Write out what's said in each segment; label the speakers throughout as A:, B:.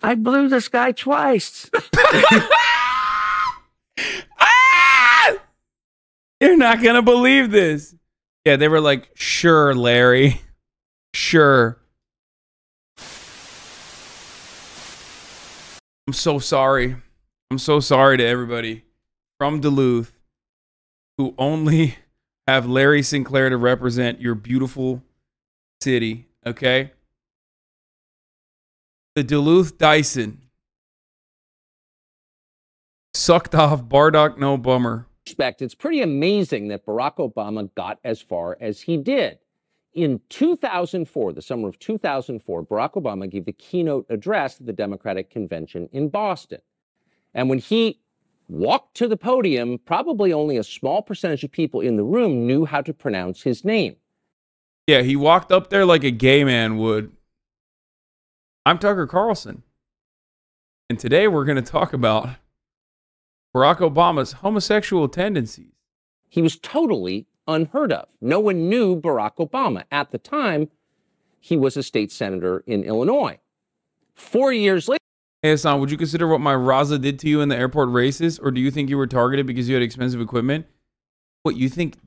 A: I blew this guy twice.
B: Ah! You're not going to believe this. Yeah, they were like, sure, Larry. Sure. I'm so sorry. I'm so sorry to everybody from Duluth who only have Larry Sinclair to represent your beautiful city, okay? The Duluth Dyson sucked off Bardock No Bummer.
C: It's pretty amazing that Barack Obama got as far as he did. In 2004, the summer of 2004, Barack Obama gave the keynote address at the Democratic Convention in Boston. And when he walked to the podium, probably only a small percentage of people in the room knew how to pronounce his name.
B: Yeah, he walked up there like a gay man would. I'm Tucker Carlson. And today we're going to talk about Barack Obama's homosexual tendencies.
C: He was totally unheard of. No one knew Barack Obama. At the time, he was a state senator in Illinois. 4 years later.
B: Hey, Hasan, would you consider what my Raza did to you in the airport racist? Or do you think you were targeted because you had expensive equipment? What, you think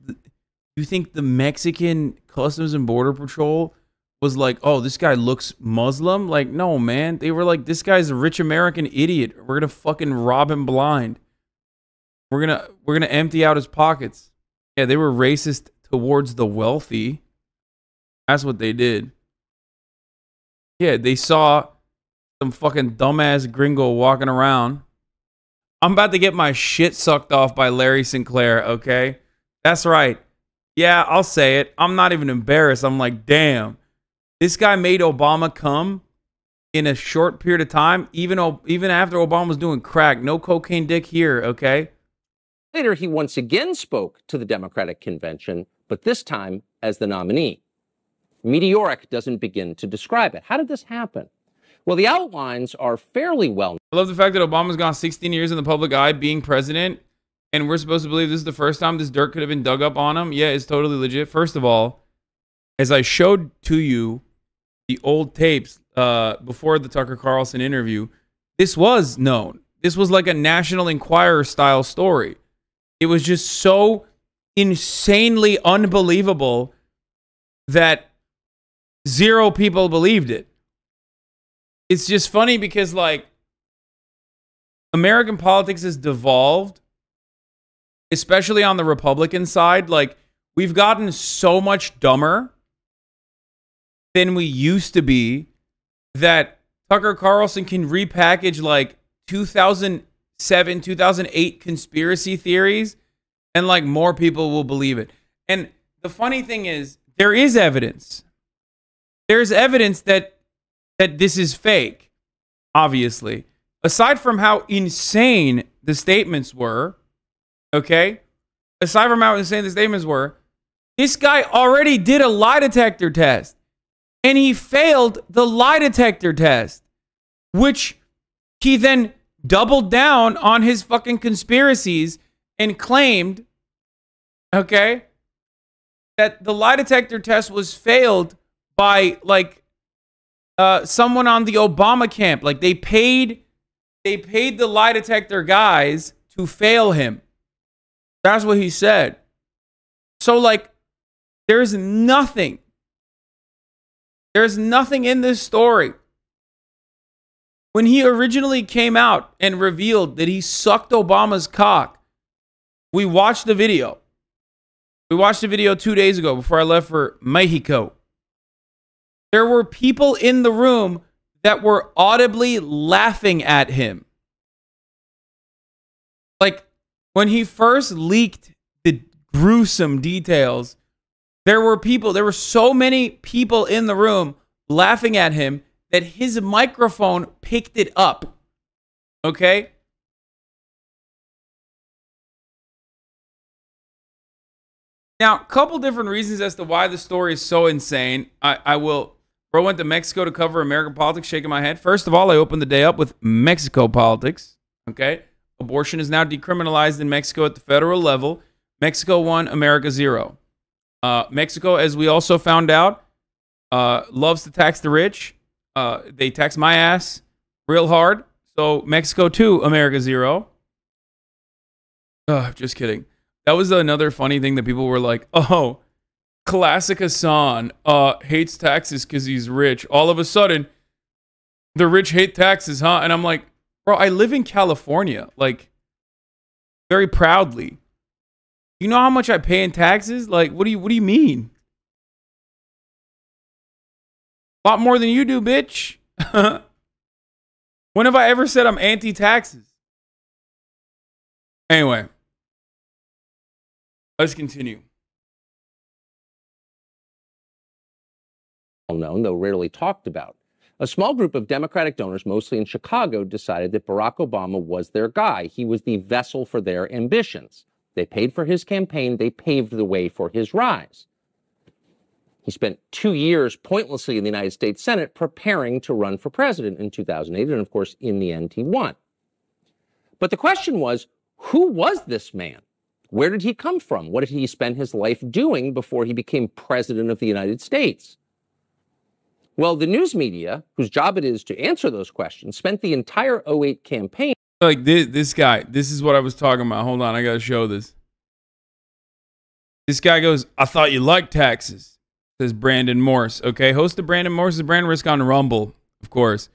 B: the Mexican Customs and Border Patrol was like, oh, this guy looks Muslim? Like, no, man. They were like, this guy's a rich American idiot. We're going to fucking rob him blind. We're gonna empty out his pockets. Yeah, they were racist towards the wealthy. That's what they did. Yeah, they saw some fucking dumbass gringo walking around. I'm about to get my shit sucked off by Larry Sinclair, okay? That's right. Yeah, I'll say it. I'm not even embarrassed. I'm like, damn. This guy made Obama come in a short period of time, even after Obama was doing crack. No cocaine dick here, okay?
C: Later, he once again spoke to the Democratic Convention, but this time as the nominee. Meteoric doesn't begin to describe it. How did this happen? Well, the outlines are fairly well.
B: I love the fact that Obama's gone 16 years in the public eye being president, and we're supposed to believe this is the first time this dirt could have been dug up on him. Yeah, it's totally legit. First of all, as I showed to you the old tapes before the Tucker Carlson interview, this was known. This was like a National Enquirer style story. It was just so insanely unbelievable that zero people believed it. It's just funny because, like, American politics has devolved, especially on the Republican side. Like, we've gotten so much dumber than we used to be that Tucker Carlson can repackage, like, 2007, 2008 conspiracy theories, and like more people will believe it. And the funny thing is, there is evidence. There's evidence that this is fake, obviously. Aside from how insane the statements were, okay? Aside from how insane the statements were, this guy already did a lie detector test. And he failed the lie detector test, which he then doubled down on his fucking conspiracies and claimed, okay, that the lie detector test was failed by, like, someone on the Obama camp. Like, they paid the lie detector guys to fail him. That's what he said. So, like, there's nothing in this story. When he originally came out and revealed that he sucked Obama's cock, we watched the video. We watched the video 2 days ago before I left for Mexico. There were people in the room that were audibly laughing at him. Like, when he first leaked the gruesome details, there were so many people in the room laughing at him that his microphone picked it up. Okay? Now, a couple different reasons as to why the story is so insane. Bro went to Mexico to cover American politics, shaking my head. First of all, I opened the day up with Mexico politics. Okay? Abortion is now decriminalized in Mexico at the federal level. Mexico 1, America 0. Mexico, as we also found out, loves to tax the rich. They tax my ass real hard. So Mexico 2, America 0. Just kidding. That was another funny thing that people were like, oh, classic Hasan hates taxes because he's rich. All of a sudden, the rich hate taxes, huh? And I'm like, bro, I live in California, like, very proudly. You know how much I pay in taxes? Like, what do you mean? A lot more than you do, bitch. When have I ever said I'm anti-taxes? Anyway, let's continue.
C: Well known, though rarely talked about. A small group of Democratic donors, mostly in Chicago, decided that Barack Obama was their guy. He was the vessel for their ambitions. They paid for his campaign. They paved the way for his rise. He spent 2 years pointlessly in the United States Senate preparing to run for president in 2008, and of course, in the end, he won. But the question was, who was this man? Where did he come from? What did he spend his life doing before he became president of the United States? Well, the news media, whose job it is to answer those questions, spent the entire 2008 campaign.
B: Like this guy, this is what I was talking about. Hold on, I gotta show this. This guy goes, I thought you liked taxes, says Brandon Morse. Okay, host of Brandon Morse's Brand Risk on Rumble, of course.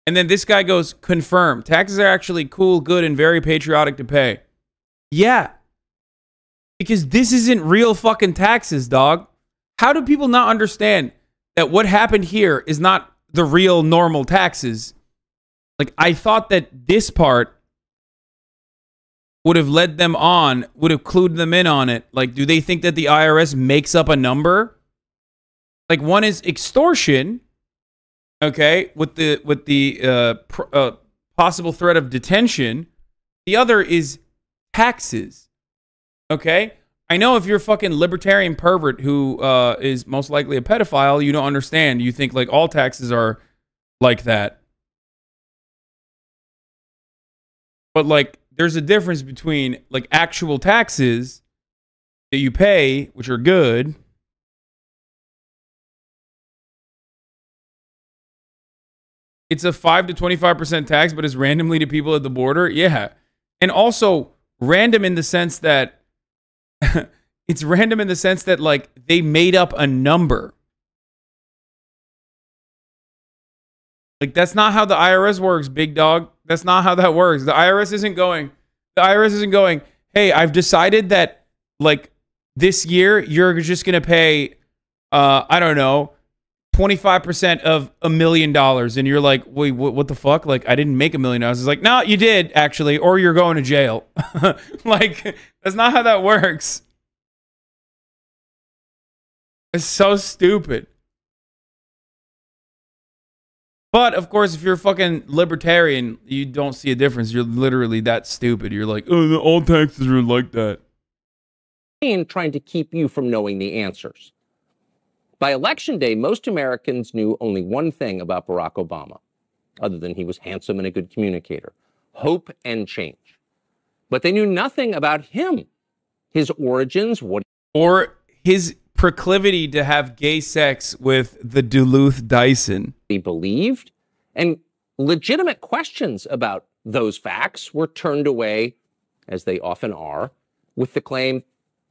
B: And then this guy goes, confirm. Taxes are actually cool, good, and very patriotic to pay. Yeah. Because this isn't real fucking taxes, dog. How do people not understand that what happened here is not the real normal taxes? Like, I thought that this part would have led them on, would have clued them in on it. Like, do they think that the IRS makes up a number? Like, one is extortion, okay, with the possible threat of detention. The other is taxes, okay? I know if you're a fucking libertarian pervert who is most likely a pedophile, you don't understand. You think, like, all taxes are like that. But, like, there's a difference between, like, actual taxes that you pay, which are good. It's a 5 to 25% tax, but it's randomly to people at the border. Yeah. And also random in the sense that it's random in the sense that, like, they made up a number. Like, that's not how the IRS works, big dog. That's not how that works. The IRS isn't going, hey, I've decided that, like, this year you're just going to pay, I don't know, 25% of $1 million. And you're like, wait, what the fuck? Like, I didn't make $1 million. It's like, no, you did, actually, or you're going to jail. Like, that's not how that works. It's so stupid. But, of course, if you're a fucking libertarian, you don't see a difference. You're literally that stupid. You're like, oh, all taxes are like that.
C: And trying to keep you from knowing the answers. By Election Day, most Americans knew only one thing about Barack Obama, other than he was handsome and a good communicator: hope and change. But they knew nothing about him, his origins,
B: or his proclivity to have gay sex with the Duluth Dyson.
C: He believed, and legitimate questions about those facts were turned away, as they often are, with the claim,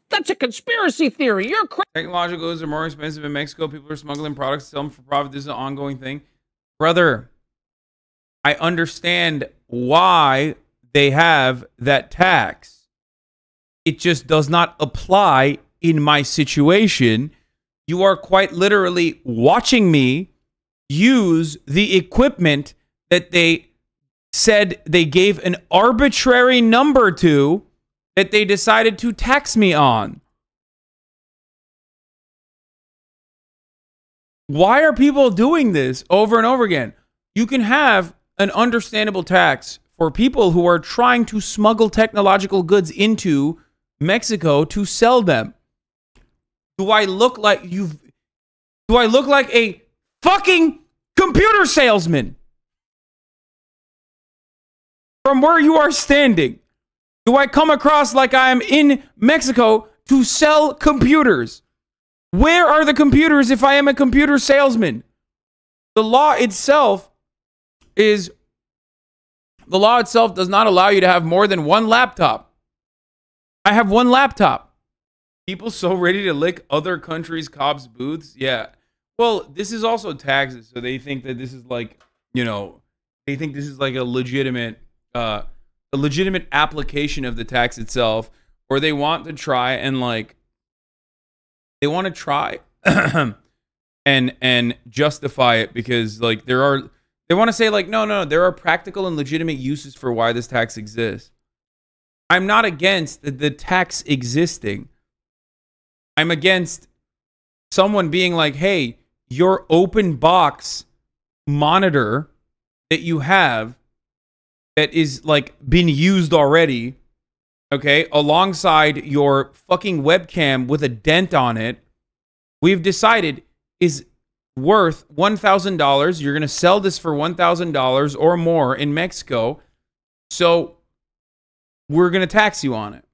C: that's a conspiracy theory, you're crazy.
B: Technological goods are more expensive in Mexico. People are smuggling products, sell them for profit. This is an ongoing thing. Brother, I understand why they have that tax. It just does not apply in my situation. You are quite literally watching me use the equipment that they said they gave an arbitrary number to, that they decided to tax me on. Why are people doing this over and over again? You can have an understandable tax for people who are trying to smuggle technological goods into Mexico to sell them. Do I look like a fucking computer salesman from where you are standing? Do I come across like I am in Mexico to sell computers? Where are the computers if I am a computer salesman? The law itself is The law itself does not allow you to have more than one laptop. I have one laptop. People so ready to lick other countries' cops' booths. Yeah. Well, this is also taxes, so they think that this is like, you know, they think this is like a legitimate application of the tax itself, or they want to try and like, they want to try and justify it because like they want to say like, no, there are practical and legitimate uses for why this tax exists. I'm not against the tax existing. I'm against someone being like, hey, your open box monitor that you have that is like been used already, okay, alongside your fucking webcam with a dent on it, we've decided is worth $1,000. You're going to sell this for $1,000 or more in Mexico. So we're going to tax you on it.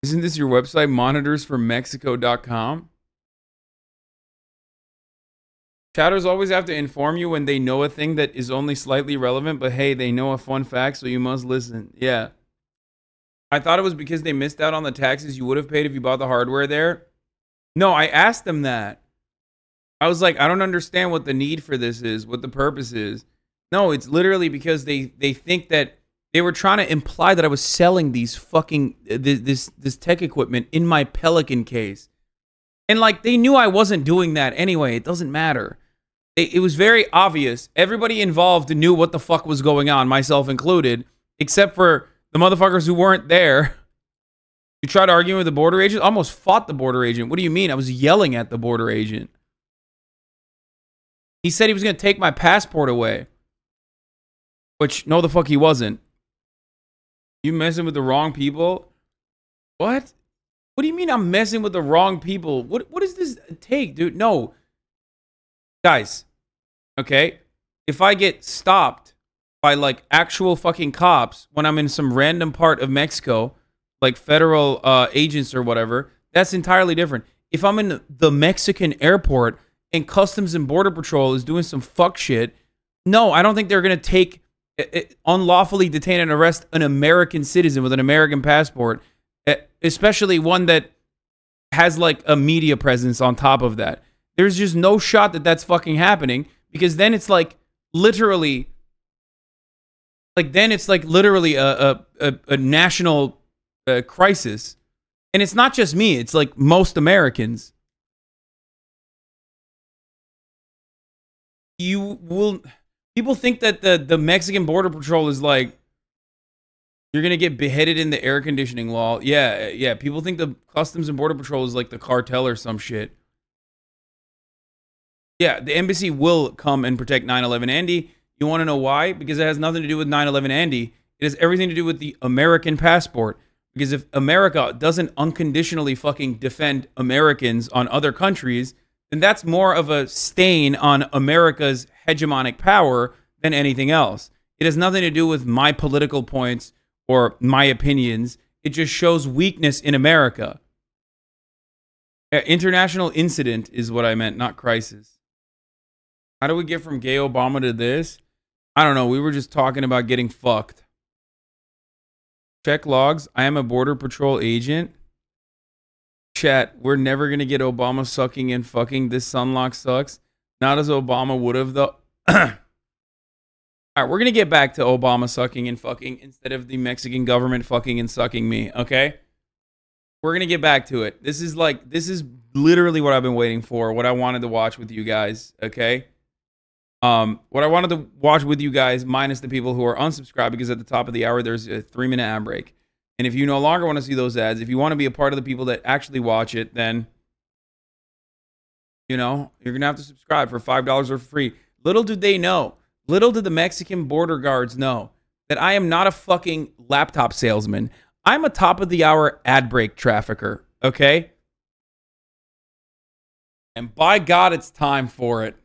B: Isn't this your website, monitorsformexico.com? Chatters always have to inform you when they know a thing that is only slightly relevant, but hey, they know a fun fact, so you must listen. Yeah. I thought it was because they missed out on the taxes you would have paid if you bought the hardware there. No, I asked them that. I was like, I don't understand what the need for this is, what the purpose is. No, it's literally because they think that they were trying to imply that I was selling these fucking, this tech equipment in my Pelican case. And like, they knew I wasn't doing that anyway. It doesn't matter. It was very obvious. Everybody involved knew what the fuck was going on, myself included, except for the motherfuckers who weren't there. You tried arguing with the border agent? Almost fought the border agent. What do you mean? I was yelling at the border agent. He said he was going to take my passport away. Which, no the fuck he wasn't. You messing with the wrong people? What? What do you mean I'm messing with the wrong people? What does this take, dude? No. Guys, okay? If I get stopped by, like, actual fucking cops when I'm in some random part of Mexico, like federal agents or whatever, that's entirely different. If I'm in the Mexican airport and Customs and Border Patrol is doing some fuck shit, no, I don't think they're going to unlawfully detain and arrest an American citizen with an American passport, especially one that has, like, a media presence on top of that. There's just no shot that that's fucking happening, because then it's like literally, a national crisis. And it's not just me, it's like most Americans. People think that the Mexican Border Patrol is like, you're going to get beheaded in the air conditioning wall. Yeah. People think the Customs and Border Patrol is like the cartel or some shit. Yeah, the embassy will come and protect 9/11 Andy. You want to know why? Because it has nothing to do with 9/11 Andy. It has everything to do with the American passport. Because if America doesn't unconditionally fucking defend Americans on other countries, then that's more of a stain on America's hegemonic power than anything else. It has nothing to do with my political points or my opinions. It just shows weakness in America. International incident is what I meant, not crisis. How do we get from gay Obama to this? I don't know. We were just talking about getting fucked. Check logs. I am a Border Patrol agent. Chat. We're never going to get Obama sucking and fucking. This sunlock sucks. Not as Obama would have, though. All right, we're going to get back to Obama sucking and fucking instead of the Mexican government fucking and sucking me, okay? We're going to get back to it. This is literally what I've been waiting for, what I wanted to watch with you guys, okay? What I wanted to watch with you guys, minus the people who are unsubscribed, because at the top of the hour, there's a 3-minute ad break. And if you no longer want to see those ads, if you want to be a part of the people that actually watch it, then, you know, you're going to have to subscribe for $5 or free. Little did they know, little did the Mexican border guards know that I am not a fucking laptop salesman. I'm a top of the hour ad break trafficker, okay? And by God, it's time for it.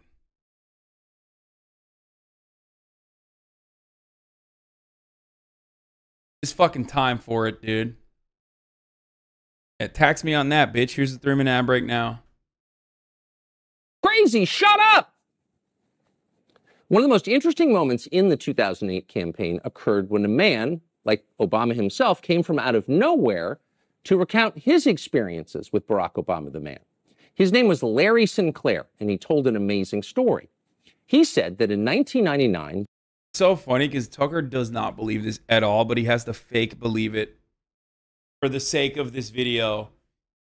B: It's fucking time for it, dude. Yeah, tax me on that, bitch. Here's the 3-minute ad break now.
C: Crazy, shut up! One of the most interesting moments in the 2008 campaign occurred when a man, like Obama himself, came from out of nowhere to recount his experiences with Barack Obama, the man. His name was Larry Sinclair, and he told an amazing story. He said that in 1999...
B: So funny because Tucker does not believe this at all, but he has to fake believe it for the sake of this video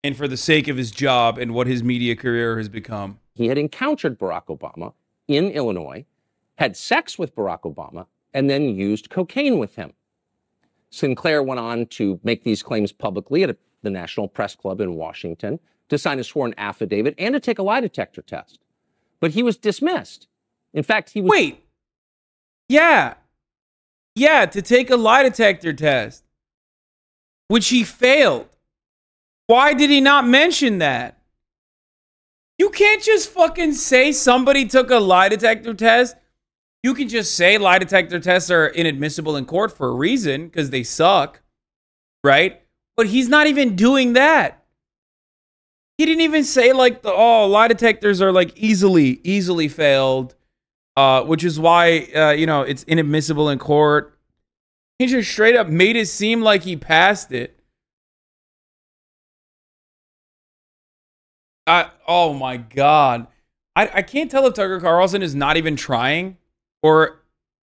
B: and for the sake of his job and what his media career has become.
C: He had encountered Barack Obama in Illinois, had sex with Barack Obama, and then used cocaine with him. Sinclair went on to make these claims publicly at the National Press Club in Washington, to sign a sworn affidavit, and to take a lie detector test. But he was dismissed. In fact, he was...
B: Wait. Yeah. Yeah, to take a lie detector test, which he failed. Why did he not mention that? You can't just fucking say somebody took a lie detector test. You can just say lie detector tests are inadmissible in court for a reason, because they suck, right? But he's not even doing that. He didn't even say like lie detectors are like easily failed, which is why it's inadmissible in court. He just straight up made it seem like he passed it. Oh my God. I can't tell if Tucker Carlson is not even trying or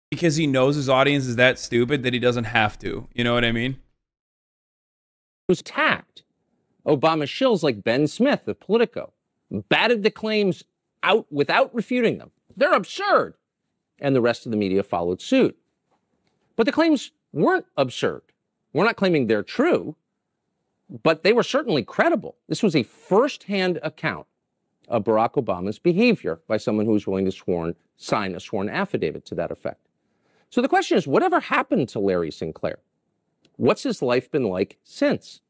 B: because he knows his audience is that stupid that he doesn't have to. You know what I mean?
C: Was tact. Obama shills like Ben Smith of Politico batted the claims out without refuting them. They're absurd. And the rest of the media followed suit. But the claims weren't absurd. We're not claiming they're true, but they were certainly credible. This was a first-hand account of Barack Obama's behavior by someone who was willing to sign a sworn affidavit to that effect. So the question is, whatever happened to Larry Sinclair? What's his life been like since?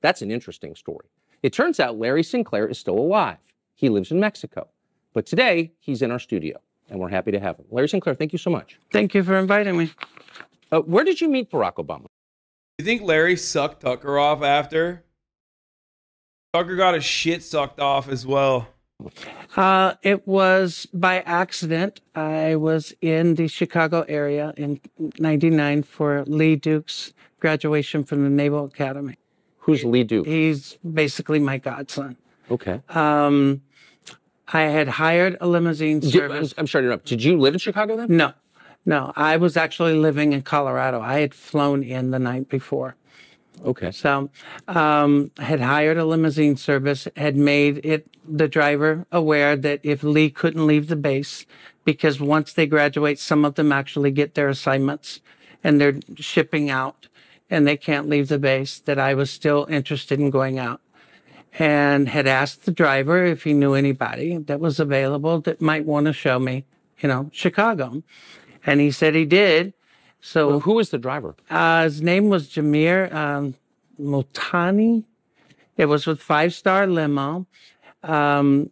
C: That's an interesting story. It turns out Larry Sinclair is still alive. He lives in Mexico. But today, he's in our studio, and we're happy to have him. Larry Sinclair, thank you so much.
A: Thank you for inviting me.
C: Where did you meet Barack Obama?
B: You think Larry sucked Tucker off after? Tucker got his shit sucked off as well.
A: It was by accident. I was in the Chicago area in '99 for Lee Duke's graduation from the Naval Academy.
C: Who's Lee Duke?
A: He's basically my godson.
C: Okay.
A: I had hired a limousine service.
C: I'm sorry to interrupt. Did you live in Chicago then?
A: No. I was actually living in Colorado. I had flown in the night before.
C: Okay.
A: So I had hired a limousine service, had made the driver aware that if Lee couldn't leave the base, because once they graduate, some of them actually get their assignments and they're shipping out and they can't leave the base, that I was still interested in going out. And had asked the driver if he knew anybody that was available that might want to show me, Chicago. And he said he did. So
C: who was the driver?
A: His name was Jameer Multani. It was with 5-star limo.
C: So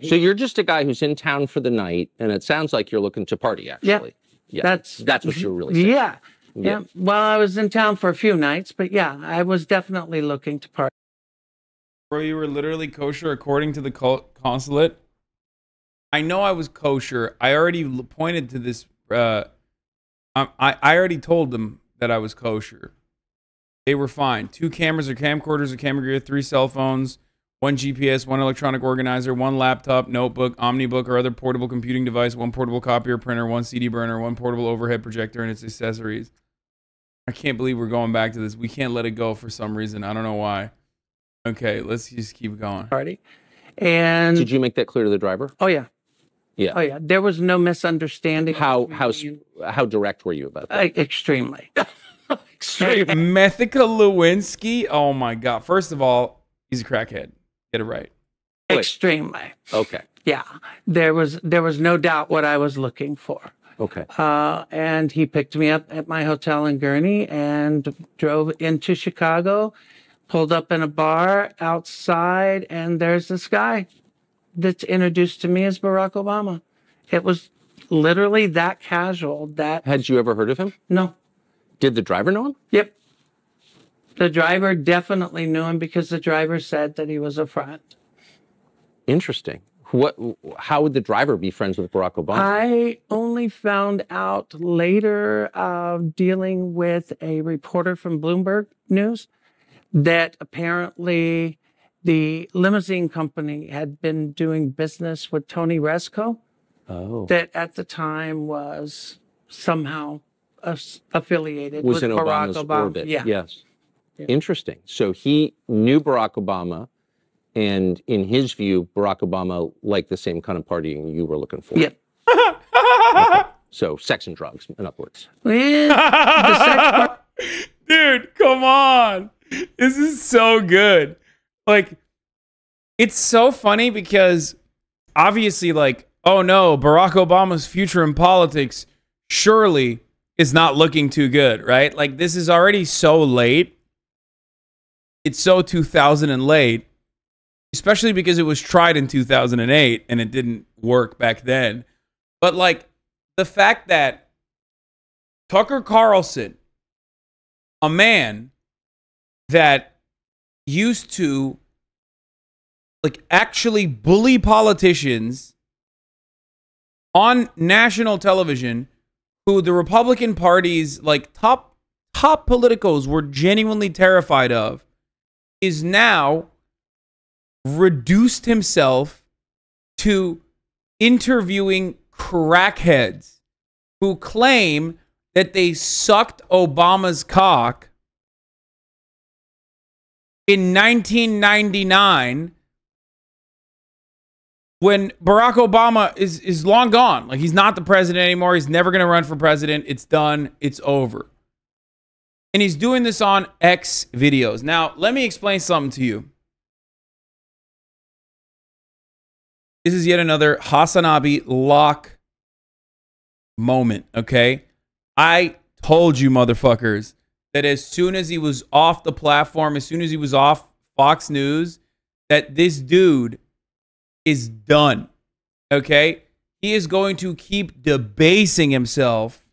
C: you're just a guy who's in town for the night, and it sounds like you're looking to party, actually.
A: Yeah.
C: That's what you're really saying.
A: Yeah. Well, I was in town for a few nights, but yeah, I was definitely looking to party.
B: Bro, you were literally kosher according to the consulate. I know I was kosher. I already pointed to this. I already told them that I was kosher. They were fine. 2 cameras or camcorders or camera gear, 3 cell phones, 1 GPS, 1 electronic organizer, 1 laptop, notebook, Omnibook, or other portable computing device, 1 portable copier printer, 1 CD burner, 1 portable overhead projector, and its accessories. I can't believe we're going back to this. We can't let it go for some reason. I don't know why. Okay, let's just keep going.
A: Party. And
C: did you make that clear to the driver?
A: Oh yeah.
C: Yeah.
A: Oh yeah. There was no misunderstanding.
C: How direct were you about that?
A: Extremely.
C: Extremely.
B: Methica Lewinsky. Oh my God. First of all, he's a crackhead. Get it right.
A: Extremely.
C: Okay.
A: Yeah. There was no doubt what I was looking for.
C: Okay.
A: And he picked me up at my hotel in Gurnee and drove into Chicago. Pulled up in a bar outside, and there's this guy that's introduced to me as Barack Obama. It was literally that casual.
C: Had you ever heard of him?
A: No.
C: Did the driver know him?
A: Yep. The driver definitely knew him because the driver said that he was a friend.
C: Interesting. How would the driver be friends with Barack Obama?
A: I only found out later, dealing with a reporter from Bloomberg News, that apparently the limousine company had been doing business with Tony Resco, that at the time was somehow affiliated
C: Was
A: with
C: in
A: Barack
C: Obama's
A: Obama.
C: orbit.
A: Yeah.
C: Yes.
A: Yeah.
C: Interesting. So he knew Barack Obama, and in his view, Barack Obama liked the same kind of partying you were looking for.
A: Yeah.
C: Okay. So sex and drugs, in other words.
A: The sex part.
B: Dude, come on. This is so good. Like, it's so funny because obviously, like, oh no, Barack Obama's future in politics surely is not looking too good, right? Like, this is already so late. It's so 2000 and late, especially because it was tried in 2008 and it didn't work back then. But like, the fact that Tucker Carlson, a man that used to like actually bully politicians on national television, who the Republican Party's like top politicos were genuinely terrified of, is now reduced himself to interviewing crackheads who claim that they sucked Obama's cock in 1999 when Barack Obama is long gone. Like, he's not the president anymore. He's never going to run for president. It's done. It's over. And he's doing this on X videos. Now, let me explain something to you. This is yet another HasanAbi lock moment, okay? I told you, motherfuckers, that as soon as he was off the platform, as soon as he was off Fox News, that this dude is done, okay? He is going to keep debasing himself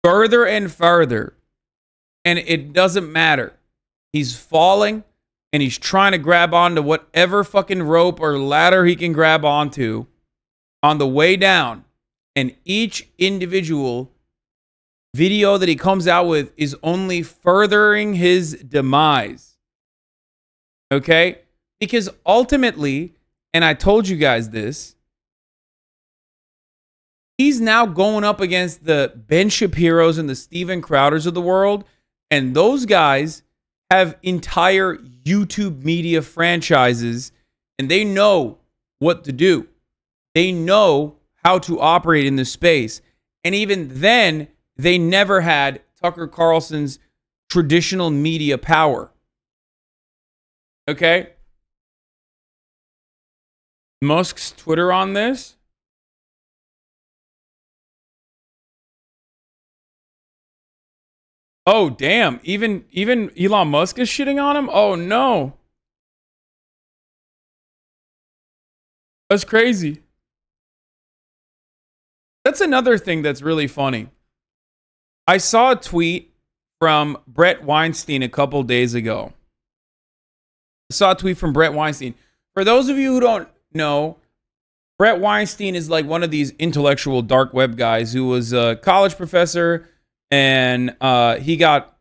B: further and further, and it doesn't matter. He's falling, and he's trying to grab onto whatever fucking rope or ladder he can grab onto on the way down, and each individual video that he comes out with is only furthering his demise, okay? Because ultimately, and I told you guys this, he's now going up against the Ben Shapiro's and the Steven Crowders of the world, and those guys have entire YouTube media franchises, and they know what to do. They know how to operate in this space. And even then, they never had Tucker Carlson's traditional media power. Okay? Musk's Twitter on this. Oh, damn. Even Elon Musk is shitting on him? Oh, no. That's crazy. That's another thing that's really funny. I saw a tweet from Brett Weinstein a couple days ago. For those of you who don't know, Brett Weinstein is like one of these intellectual dark web guys who was a college professor, and he got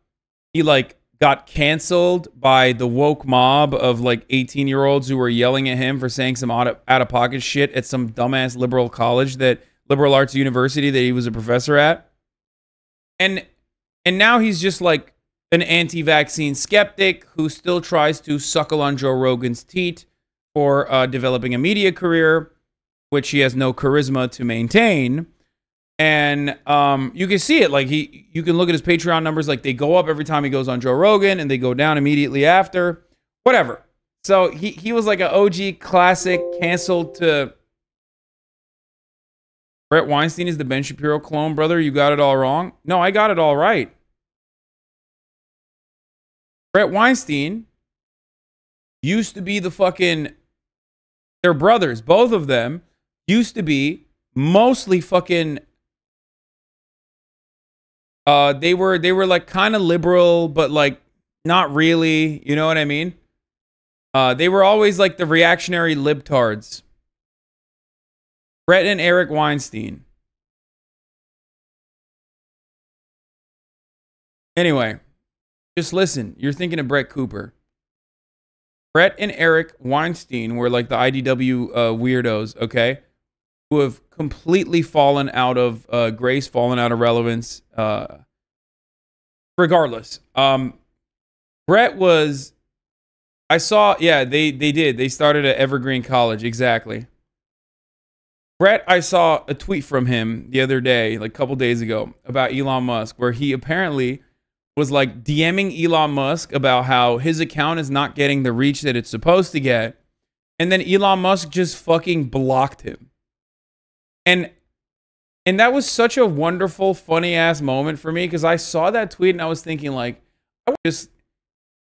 B: canceled by the woke mob of like 18-year-olds who were yelling at him for saying some out-of-pocket shit at some dumbass liberal arts university that he was a professor at. And now he's just like an anti-vaccine skeptic who still tries to suckle on Joe Rogan's teat for developing a media career, which he has no charisma to maintain. And you can see it. Like, you can look at his Patreon numbers. Like, they go up every time he goes on Joe Rogan, and they go down immediately after. Whatever. So he was like an OG classic, canceled to... Brett Weinstein is the Ben Shapiro clone, brother. You got it all wrong. No, I got it all right. Brett Weinstein used to be the fucking... They're brothers. Both of them used to be mostly fucking... They were like kind of liberal, but like not really. You know what I mean? They were always like the reactionary libtards. Brett and Eric Weinstein. Anyway, just listen. You're thinking of Brett Cooper. Brett and Eric Weinstein were like the IDW weirdos, okay? Who have completely fallen out of grace, fallen out of relevance. Regardless. Brett was... I saw... Yeah, they did. They started at Evergreen College. Exactly. Brett, I saw a tweet from him the other day, like a couple days ago, about Elon Musk, where he apparently was like DMing Elon Musk about how his account is not getting the reach that it's supposed to get. And then Elon Musk just fucking blocked him. And that was such a wonderful, funny ass moment for me, because I saw that tweet and I was thinking, like, I just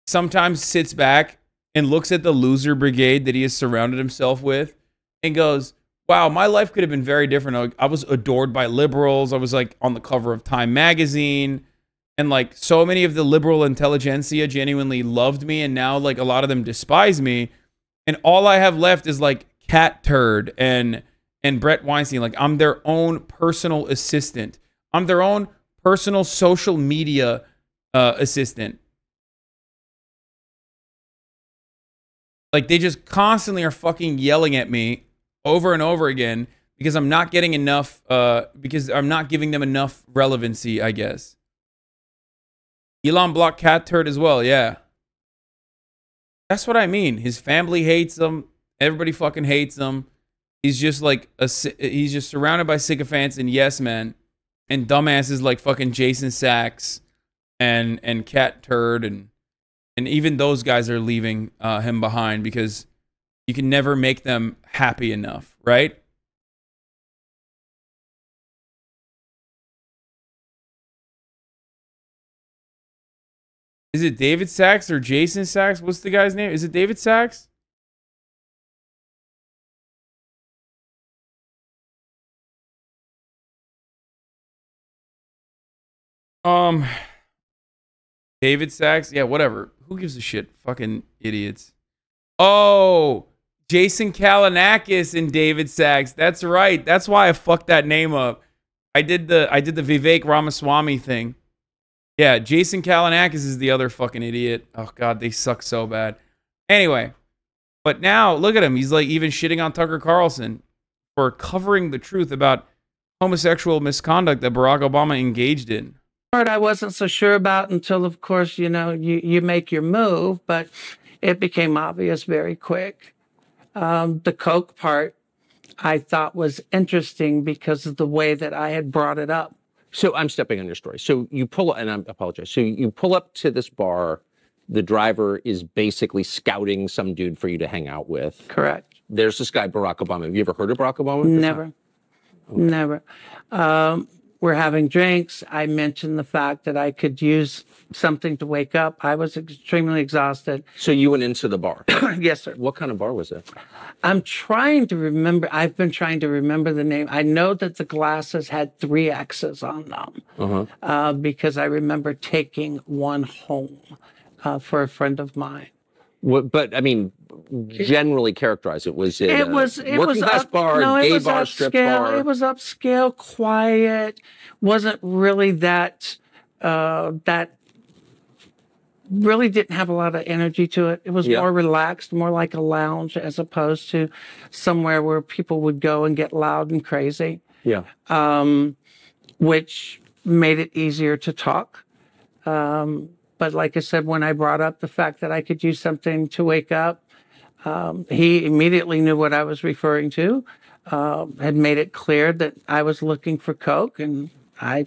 B: sometimes sits back and looks at the loser brigade that he has surrounded himself with and goes, wow, my life could have been very different. I was adored by liberals. I was like on the cover of Time magazine. And like so many of the liberal intelligentsia genuinely loved me. And now like a lot of them despise me. And all I have left is like Cat Turd and Brett Weinstein. Like I'm their own personal assistant. I'm their own personal social media assistant. Like they just constantly are fucking yelling at me over and over again because I'm not getting enough, because I'm not giving them enough relevancy, I guess. Elon blocked Cat Turd as well, yeah. That's what I mean. His family hates him. Everybody fucking hates him. He's just like, he's just surrounded by sycophants and yes men and dumbasses like fucking Jason Sachs and Cat Turd and even those guys are leaving him behind because you can never make them happy enough, right? Is it David Sachs or Jason Sachs? What's the guy's name? Is it David Sachs? David Sachs? Yeah, whatever. Who gives a shit? Fucking idiots. Oh, Jason Kalinakis and David Sachs. That's right. That's why I fucked that name up. I did the Vivek Ramaswamy thing. Yeah, Jason Kalinakis is the other fucking idiot. Oh god, they suck so bad. Anyway, but now look at him. He's like even shitting on Tucker Carlson for covering the truth about homosexual misconduct that Barack Obama engaged in.
A: Part I wasn't so sure about until, of course, you know, you make your move, but it became obvious very quick. The Coke part I thought was interesting because of the way that I had brought it up.
C: So I'm stepping on your story. So you pull, and I apologize. So you pull up to this bar. The driver is basically scouting some dude for you to hang out with.
A: Correct.
C: There's this guy, Barack Obama. Have you ever heard of Barack Obama?
A: Never. Okay. Never. We're having drinks. I mentioned the fact that I could use something to wake up. I was extremely exhausted.
C: So you went into the bar?
A: Yes, sir.
C: What kind of bar was it?
A: I'm trying to remember. I've been trying to remember the name. I know that the glasses had 3 X's on them because I remember taking one home for a friend of mine.
C: What, but I mean, generally characterize it. Was it?
A: It was
C: working class bar,
A: no,
C: gay bar, strip bar.
A: It was upscale, quiet. Wasn't really that. That really didn't have a lot of energy to it. It was more relaxed, more like a lounge, as opposed to somewhere where people would go and get loud and crazy.
C: Yeah.
A: Which made it easier to talk. But like I said, when I brought up the fact that I could use something to wake up, he immediately knew what I was referring to, had made it clear that I was looking for Coke, and I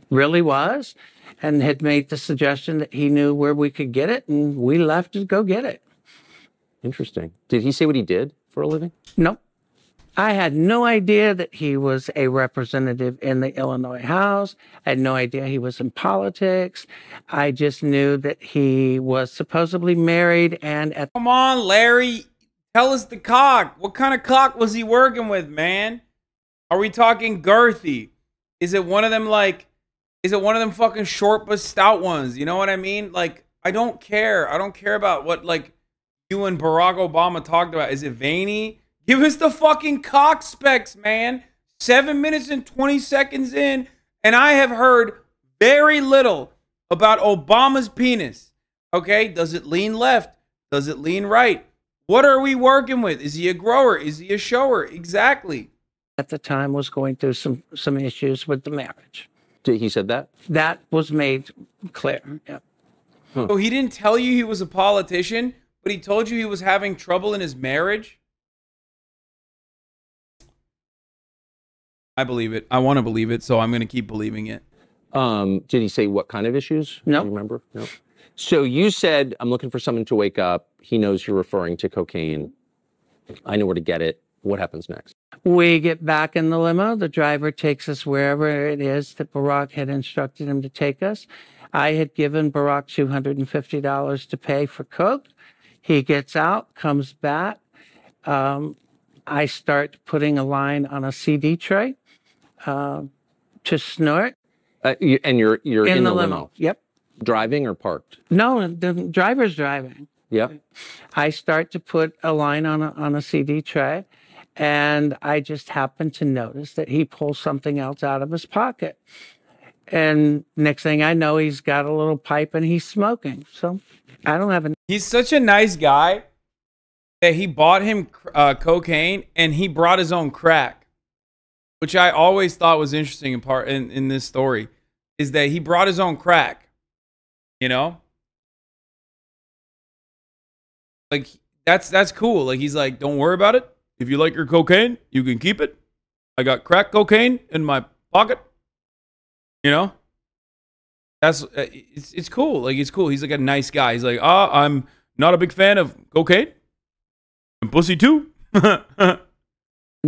A: really was, and had made the suggestion that he knew where we could get it, and we left to go get it.
C: Interesting. Did he say what he did for a living?
A: Nope. I had no idea that he was a representative in the Illinois House. I had no idea he was in politics. I just knew that he was supposedly married and at...
B: Come on, Larry. Tell us the cock. What kind of cock was he working with, man? Are we talking girthy? Is it one of them like... Is it one of them fucking short but stout ones? You know what I mean? Like, I don't care. I don't care about what, like, you and Barack Obama talked about. Is it veiny? Give us the fucking cock specs, man. 7 minutes and 20 seconds in, and I have heard very little about Obama's penis. Okay, does it lean left? Does it lean right? What are we working with? Is he a grower? Is he a shower? Exactly.
A: At the time was going through some issues with the marriage.
C: He said that?
A: That was made clear. Yeah.
B: So he didn't tell you he was a politician, but he told you he was having trouble in his marriage? I believe it. I want to believe it, so I'm going to keep believing it.
C: Did he say what kind of issues?
A: No.
C: Do you remember? No. So you said, I'm looking for someone to wake up. He knows you're referring to cocaine. I know where to get it. What happens next?
A: We get back in the limo. The driver takes us wherever it is that Barack had instructed him to take us. I had given Barack $250 to pay for coke. He gets out, comes back. I start putting a line on a CD tray to snort.
C: And you're in the limo.
A: Yep.
C: Driving or parked?
A: No, the driver's driving.
C: Yep.
A: I start to put a line on a CD tray, and I just happen to notice that he pulls something else out of his pocket. And next thing I know, he's got a little pipe and he's smoking. So I don't have an.
B: He's such a nice guy that he bought him cocaine and he brought his own crack, which I always thought was interesting in this story, is that he brought his own crack. You know, like that's cool. Like he's like, don't worry about it. If you like your cocaine, you can keep it. I got crack cocaine in my pocket. You know, that's it's cool. Like it's cool. He's like a nice guy. He's like, I'm not a big fan of cocaine and pussy too.
A: An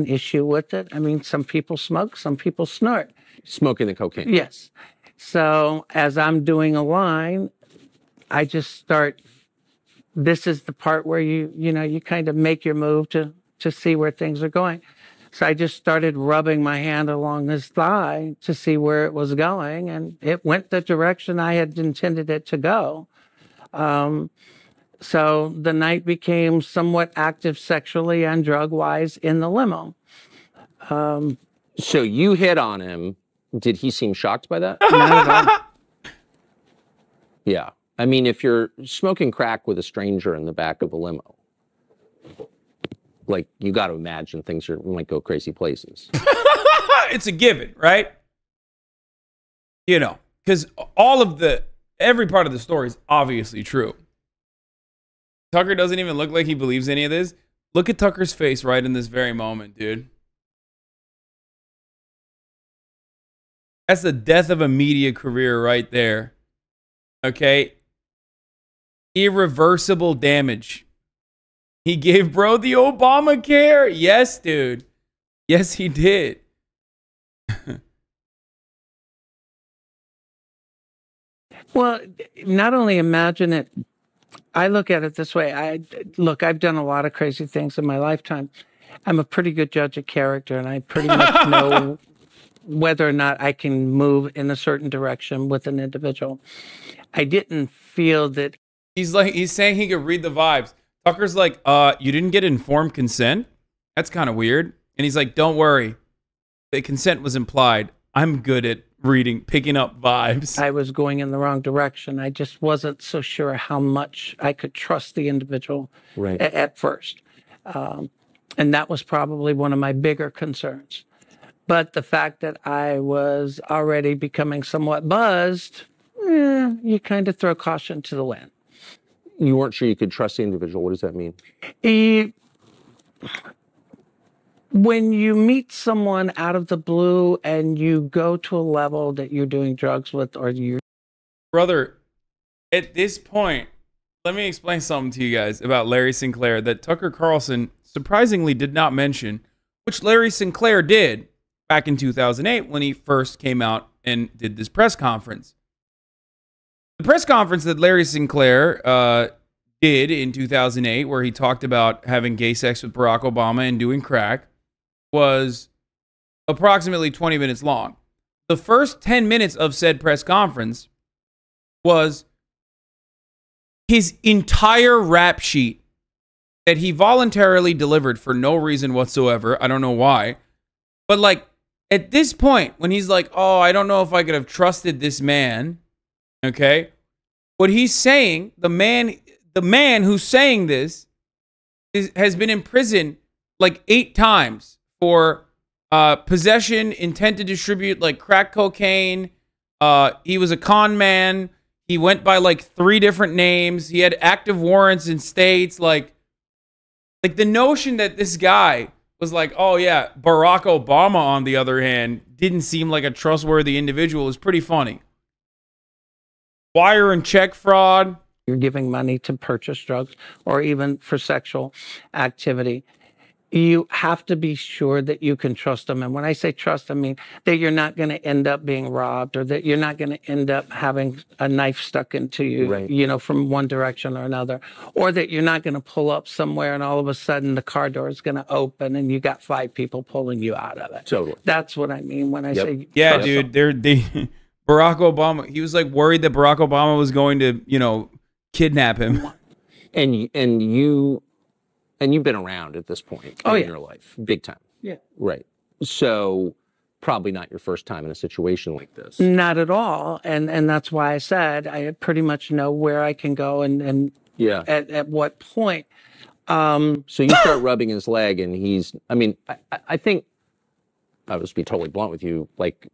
A: issue with it. I mean, some people smoke, some people snort.
C: Smoking the cocaine.
A: Yes. So as I'm doing a line, I just start. This is the part where you kind of make your move to see where things are going. So I just started rubbing my hand along his thigh to see where it was going, and it went the direction I had intended it to go. So the night became somewhat active sexually and drug-wise in the limo.
C: So you hit on him. Did he seem shocked by that?
A: Not at all.
C: Yeah. I mean, if you're smoking crack with a stranger in the back of a limo, like, you got to imagine things might go crazy places.
B: It's a given, right? You know, because every part of the story is obviously true. Tucker doesn't even look like he believes any of this. Look at Tucker's face right in this very moment, dude. That's the death of a media career right there. Okay? Irreversible damage. He gave bro the Obamacare. Yes, dude. Yes, he did.
A: Well, not only imagine it, I look at it this way. I've done a lot of crazy things in my lifetime. I'm a pretty good judge of character, and I pretty much know whether or not I can move in a certain direction with an individual. I didn't feel that.
B: He's saying he could read the vibes. Tucker's like, you didn't get informed consent? That's kind of weird. And he's like, don't worry. The consent was implied. I'm good at picking up vibes.
A: I was going in the wrong direction. I just wasn't so sure how much I could trust the individual at first. And that was probably one of my bigger concerns. But the fact that I was already becoming somewhat buzzed, you kind of throw caution to the wind.
C: You weren't sure you could trust the individual. What does that mean?
A: When you meet someone out of the blue and you go to a level that you're doing drugs with, or you're...
B: Brother, at this point, let me explain something to you guys about Larry Sinclair that Tucker Carlson surprisingly did not mention, which Larry Sinclair did back in 2008 when he first came out and did this press conference. The press conference that Larry Sinclair did in 2008, where he talked about having gay sex with Barack Obama and doing crack, was approximately 20 minutes long. The first 10 minutes of said press conference was his entire rap sheet that he voluntarily delivered for no reason whatsoever. I don't know why. But like at this point, when he's like, oh, I don't know if I could have trusted this man. Okay. What he's saying, the man who's saying this has been in prison like 8 times for possession, intent to distribute like crack cocaine. He was a con man. He went by like 3 different names. He had active warrants in states. Like the notion that this guy was like, oh yeah, Barack Obama, on the other hand, didn't seem like a trustworthy individual is pretty funny. Wire and check fraud.
A: You're giving money to purchase drugs or even for sexual activity. You have to be sure that you can trust them. And when I say trust, I mean that you're not going to end up being robbed, or that you're not going to end up having a knife stuck into you,
C: right,
A: you know, from one direction or another, or that you're not going to pull up somewhere and all of a sudden the car door is going to open and you got 5 people pulling you out of it.
C: Totally.
A: That's what I mean when I say
B: yeah,
A: trust
B: dude.
A: them.
B: Barack Obama, he was like worried that Barack Obama was going to, you know, kidnap him.
C: And you've been around at this point in your life, big time.
A: Yeah.
C: Right. So probably not your first time in a situation like this.
A: Not at all. And that's why I said I pretty much know where I can go and at what point.
C: So you start rubbing his leg and I think, I'll just be totally blunt with you, like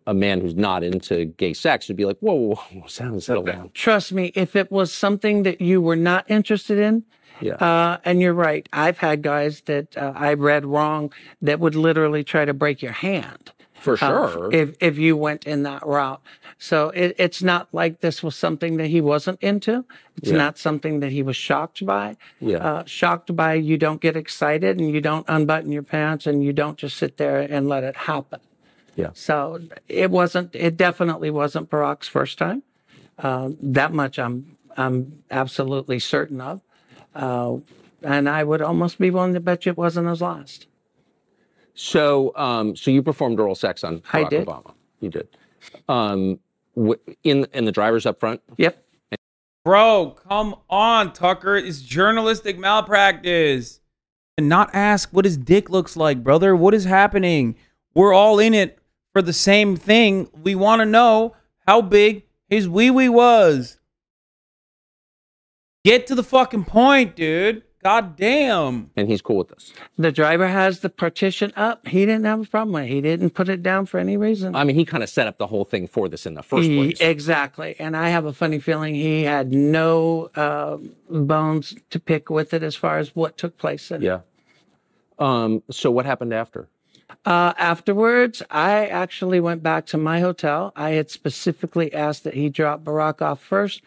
C: a man who's not into gay sex would be like, whoa, settle down.
A: Trust me, if it was something that you were not interested in, and you're right, I've had guys that I read wrong that would literally try to break your hand.
C: For sure.
A: If you went in that route. So it's not like this was something that he wasn't into. It's not something that he was shocked by. Shocked by, you don't get excited and you don't unbutton your pants and you don't just sit there and let it happen.
C: Yeah.
A: So it definitely wasn't Barack's first time. That much I'm absolutely certain of. And I would almost be willing to bet you it wasn't his last.
C: So you performed oral sex on Barack Obama. You did. In the drivers up front?
A: Yep.
B: Bro, come on, Tucker. It's journalistic malpractice. And not ask what his dick looks like, brother. What is happening? We're all in it for the same thing. We want to know how big his wee-wee was. Get to the fucking point, dude. God damn.
C: And he's cool with this.
A: The driver has the partition up. He didn't have a problem with it. He didn't put it down for any reason.
C: I mean, he kind of set up the whole thing for this in the first place.
A: Exactly. And I have a funny feeling he had no bones to pick with it as far as what took place in it.
C: So what happened after?
A: Afterwards, I actually went back to my hotel. I had specifically asked that he drop Barack off first.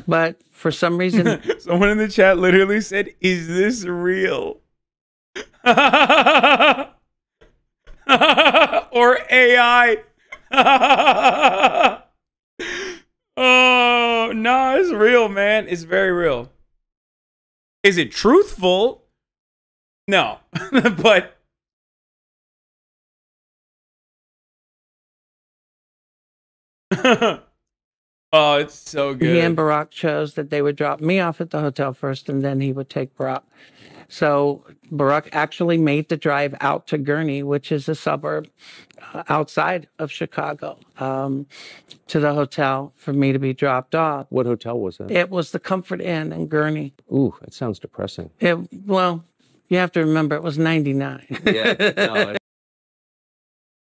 A: But for some reason...
B: Someone in the chat literally said, is this real? Or AI? Oh, no, it's real, man. It's very real. Is it truthful? No. But... Oh, it's so good.
A: He and Barack chose that they would drop me off at the hotel first, and then he would take Barack. So Barack actually made the drive out to Gurnee, which is a suburb outside of Chicago, to the hotel for me to be dropped off.
C: What hotel was it?
A: It was the Comfort Inn in Gurnee.
C: Ooh, that sounds depressing.
A: Well, you have to remember, it was 99.
C: Yeah.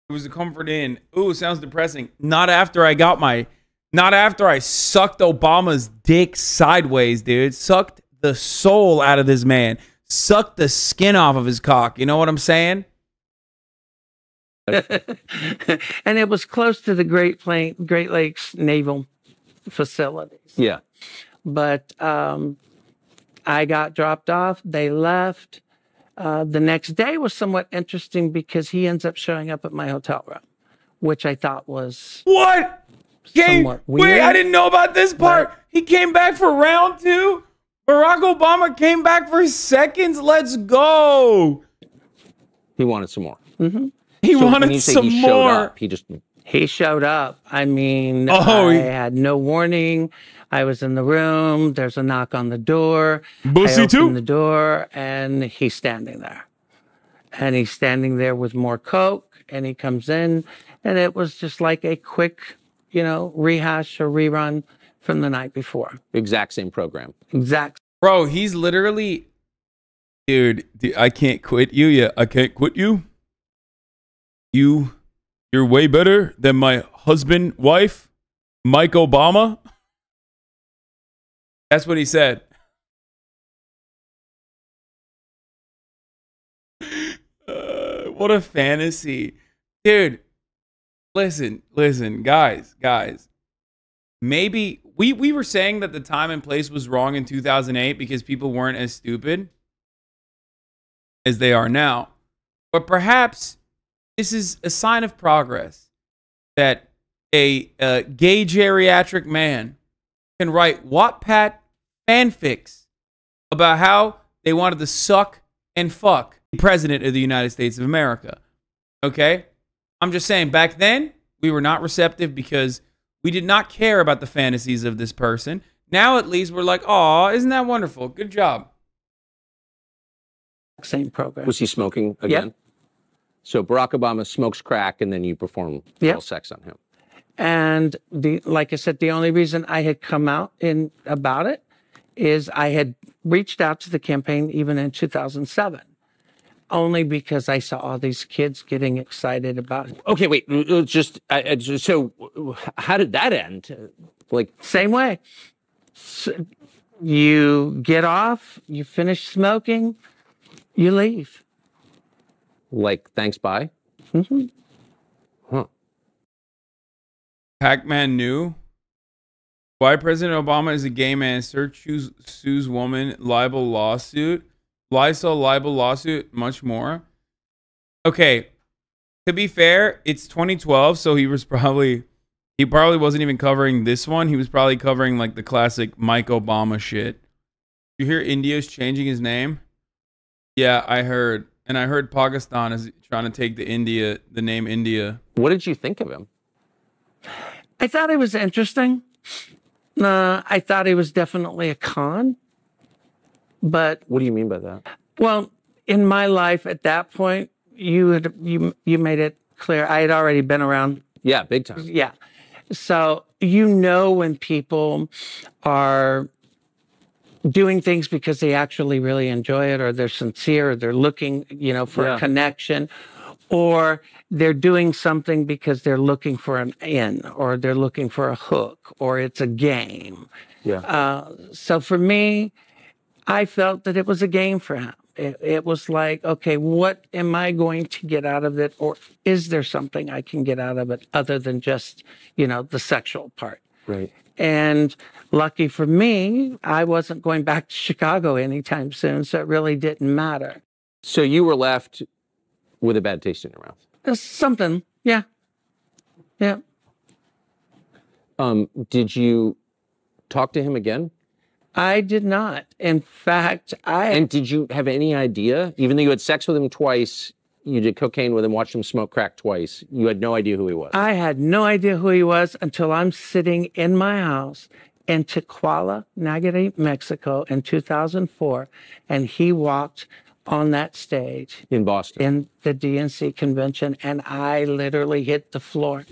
B: It was a Comfort Inn. Ooh, sounds depressing. Not after I sucked Obama's dick sideways, dude. Sucked the soul out of this man. Sucked the skin off of his cock. You know what I'm saying?
A: And it was close to the Great Lakes Naval facilities.
C: Yeah.
A: But I got dropped off. They left. The next day was somewhat interesting because he ends up showing up at my hotel room, which I thought was...
B: What?
A: Somewhat weird.
B: Wait, I didn't know about this part.
A: But
B: he came back for round 2. Barack Obama came back for seconds. Let's go.
C: He wanted some more.
A: Mm-hmm.
B: He wanted
C: when you say
B: some
C: he showed
B: more.
C: up, he just
A: He showed up. I mean,
B: Oh,
A: I had no warning. I was in the room. There's a knock on the door. I
B: Bussy too?
A: open the door, and he's standing there. And he's standing there with more Coke, and he comes in, and it was just like a quick, rehash or rerun from the night before.
C: Exact same program.
A: Exact.
B: Bro, he's literally, dude, I can't quit you yet. I can't quit you. You're way better than my husband, wife, Mike Obama. That's what he said. What a fantasy. Dude, listen, guys. Maybe we were saying that the time and place was wrong in 2008 because people weren't as stupid as they are now. But perhaps this is a sign of progress that a gay geriatric man can write Wattpad fanfics about how they wanted to suck and fuck the president of the United States of America. Okay? I'm just saying, back then, we were not receptive because we did not care about the fantasies of this person. Now, at least, we're like, aw, isn't that wonderful? Good job.
A: Same program.
C: Was he smoking again?
A: Yep.
C: So Barack Obama smokes crack, and then you perform oral sex on him.
A: And like I said, the only reason I had come out about it is I had reached out to the campaign even in 2007, only because I saw all these kids getting excited about it.
C: Okay, wait. So how did that end?
A: Same way. So you get off, you finish smoking, you leave.
C: Thanks, bye?
A: Mm-hmm.
C: Huh.
B: Pac-Man knew why President Obama is a gay man. Search sues woman, libel lawsuit. Lysol libel lawsuit, much more. Okay, to be fair, it's 2012, so he probably wasn't even covering this one. He was probably covering like the classic Mike Obama shit. You hear India's changing his name? Yeah, I heard. And I heard Pakistan is trying to take the name India.
C: What did you think of him?
A: I thought it was interesting. I thought he was definitely a con. But
C: what do you mean by that?
A: Well, in my life at that point, you made it clear I had already been around.
C: Yeah, big time.
A: Yeah. So when people are doing things because they actually really enjoy it, or they're sincere, or they're looking, for a connection, or they're doing something because they're looking for an in, or they're looking for a hook, or it's a game.
C: Yeah.
A: So for me, I felt that it was a game for him. It was like, okay, what am I going to get out of it? Or is there something I can get out of it other than just, the sexual part?
C: Right.
A: And lucky for me, I wasn't going back to Chicago anytime soon, so it really didn't matter.
C: So you were left with a bad taste in your mouth?
A: Something, yeah. Yeah.
C: Did you talk to him again?
A: I did not. In fact,
C: And did you have any idea, even though you had sex with him twice, you did cocaine with him, watched him smoke crack twice, you had no idea who he was?
A: I had no idea who he was until I'm sitting in my house in Tequila, Nayarit, Mexico in 2004, and he walked on that stage.
C: In Boston?
A: In the DNC convention, and I literally hit the floor.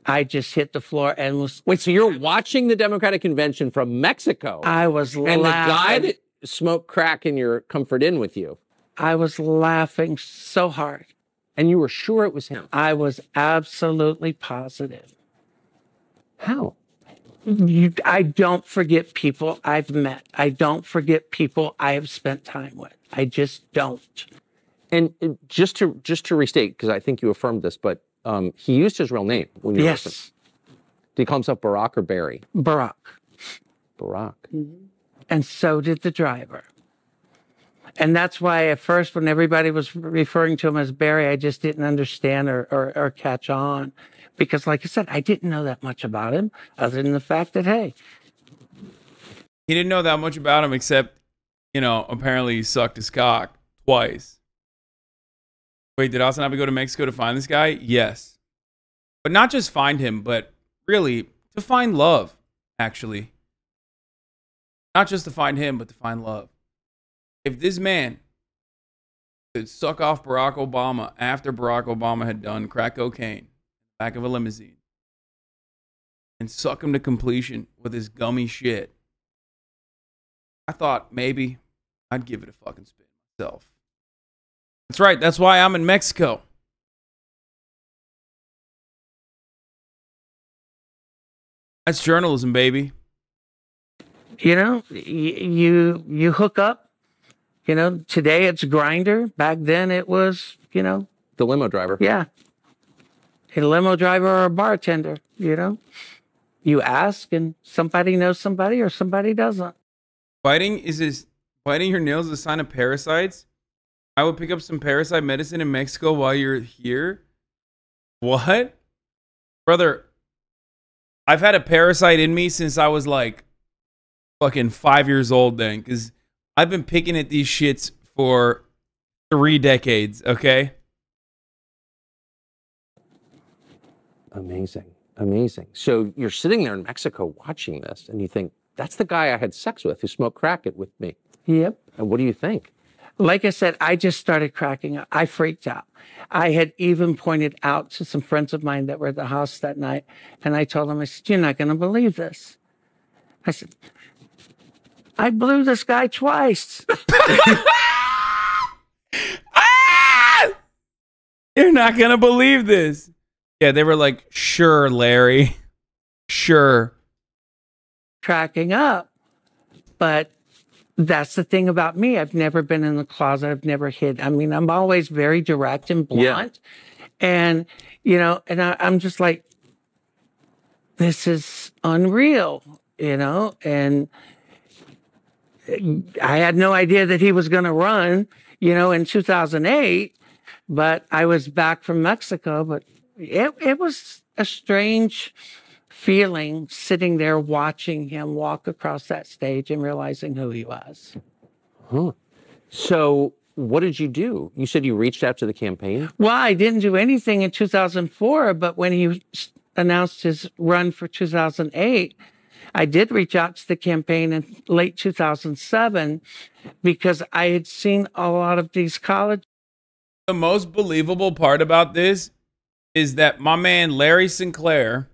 A: I just hit the floor and was...
C: Wait, so you're watching the Democratic Convention from Mexico?
A: I was laughing.
C: And the guy that smoked crack in your comfort inn with you?
A: I was laughing so hard.
C: And you were sure it was him?
A: I was absolutely positive.
C: How?
A: I don't forget people I've met. I don't forget people I have spent time with. I just don't.
C: And just to restate, because I think you affirmed this, but he used his real name when you were with him. Did he call himself Barack or Barry?
A: Barack.
C: Barack.
A: Mm-hmm. And so did the driver. And that's why at first, when everybody was referring to him as Barry, I just didn't understand or catch on. Because like I said, I didn't know that much about him, other than the fact that, hey.
B: He didn't know that much about him, except, apparently he sucked his cock twice. Wait, did HasanAbi go to Mexico to find this guy? Yes. But not just find him, but really to find love, actually. Not just to find him, but to find love. If this man could suck off Barack Obama after Barack Obama had done crack cocaine in the back of a limousine and suck him to completion with his gummy shit, I thought maybe I'd give it a fucking spin myself. That's right. That's why I'm in Mexico. That's journalism, baby.
A: You know, you hook up. You know, today it's Grindr. Back then it was, you know,
C: The limo driver.
A: yeah, a limo driver or a bartender. You know, you ask and somebody knows somebody or somebody doesn't.
B: Biting your nails is a sign of parasites. I would pick up some parasite medicine in Mexico while you're here. What? Brother, I've had a parasite in me since I was like fucking 5 years old then, because I've been picking at these shits for 3 decades, okay?
C: Amazing. Amazing. So you're sitting there in Mexico watching this and you think, that's the guy I had sex with who smoked crack it with me.
A: Yep.
C: And what do you think?
A: Like I said, I just started cracking up. I freaked out. I had even pointed out to some friends of mine that were at the house that night, and I told them, I said, you're not going to believe this. I said, I blew this guy twice.
B: Ah! You're not going to believe this. Yeah, they were like, sure, Larry. Sure.
A: Cracking up. But that's the thing about me. I've never been in the closet. I've never hid. I mean, I'm always very direct and blunt. Yeah. And, you know, and I'm just like, this is unreal, you know? And I had no idea that he was going to run, you know, in 2008. But I was back from Mexico. But it was a strange feeling sitting there watching him walk across that stage and realizing who he was.
C: Huh. So what did you do? You said you reached out to the campaign?
A: Well, I didn't do anything in 2004, but when he announced his run for 2008, I did reach out to the campaign in late 2007 because I had seen a lot of these college.
B: The most believable part about this is that my man Larry Sinclair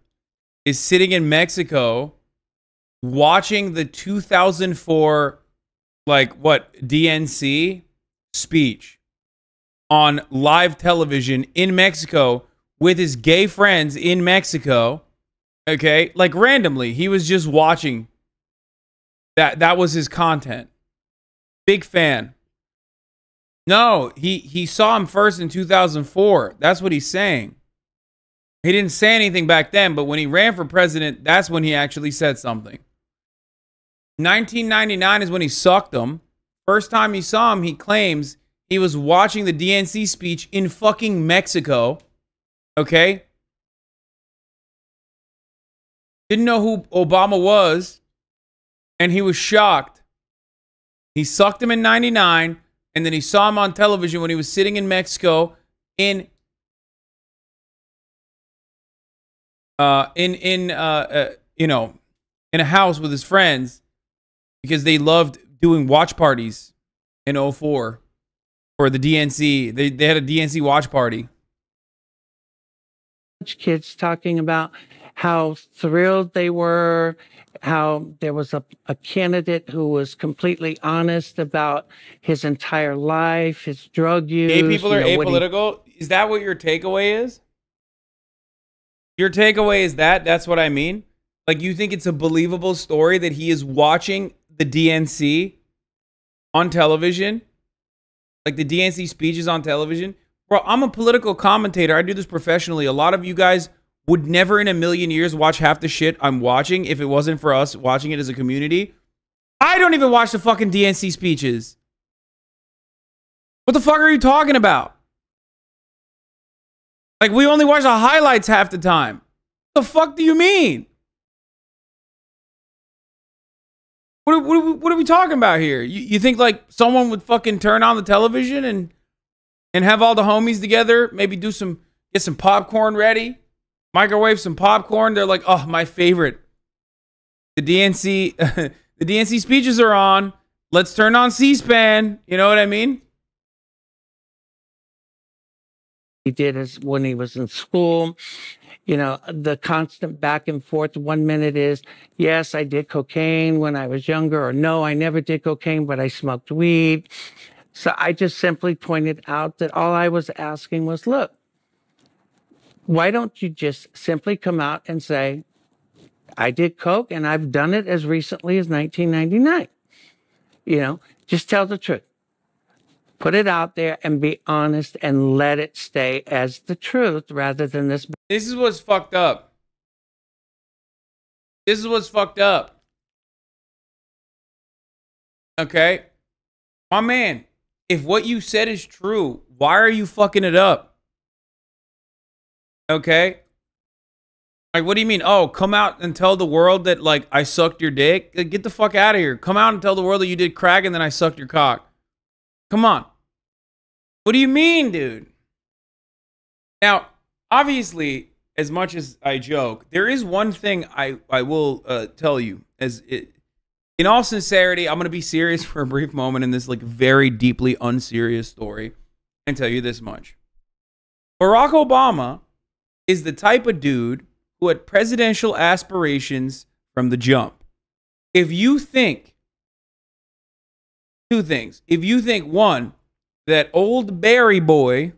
B: is sitting in Mexico watching the 2004 DNC speech on live television in Mexico with his gay friends in Mexico. Okay, like randomly, he was just watching that was his content. Big fan. No, he saw him first in 2004. That's what he's saying. He didn't say anything back then, but when he ran for president, that's when he actually said something. 1999 is when he sucked him. First time he saw him, he claims he was watching the DNC speech in fucking Mexico. Okay? Didn't know who Obama was, and he was shocked. He sucked him in 99, and then he saw him on television when he was sitting in Mexico in a house with his friends because they loved doing watch parties in 2004 for the DNC. They had a DNC watch party.
A: Kids talking about how thrilled they were, how there was a candidate who was completely honest about his entire life, his drug use.
B: Gay people are apolitical. Is that what your takeaway is? Your takeaway is that? That's what I mean? Like, you think it's a believable story that he is watching the DNC on television? Like, the DNC speeches on television? Bro, I'm a political commentator. I do this professionally. A lot of you guys would never in a million years watch half the shit I'm watching if it wasn't for us watching it as a community. I don't even watch the fucking DNC speeches. What the fuck are you talking about? Like, we only watch the highlights half the time. What the fuck do you mean? What are we talking about here? You think like someone would fucking turn on the television and have all the homies together, maybe get some popcorn ready, microwave some popcorn. They're like, oh, my favorite. The DNC, the DNC speeches are on. Let's turn on C-SPAN. You know what I mean?
A: He did as when he was in school. You know, the constant back and forth. 1 minute is, yes, I did cocaine when I was younger, or no, I never did cocaine, but I smoked weed. So I just simply pointed out that all I was asking was, look, why don't you just simply come out and say, I did coke and I've done it as recently as 1999. You know, just tell the truth. Put it out there and be honest and let it stay as the truth rather than this.
B: This is what's fucked up. This is what's fucked up. Okay? My man, if what you said is true, why are you fucking it up? Okay? Like, what do you mean? Oh, come out and tell the world that, like, I sucked your dick? Get the fuck out of here. Come out and tell the world that you did crack and then I sucked your cock. Come on. What do you mean, dude? Now, obviously, as much as I joke, there is one thing I will tell you. In all sincerity, I'm going to be serious for a brief moment in this like very deeply unserious story and tell you this much. Barack Obama is the type of dude who had presidential aspirations from the jump. If you think two things, if you think one, that old Barry boy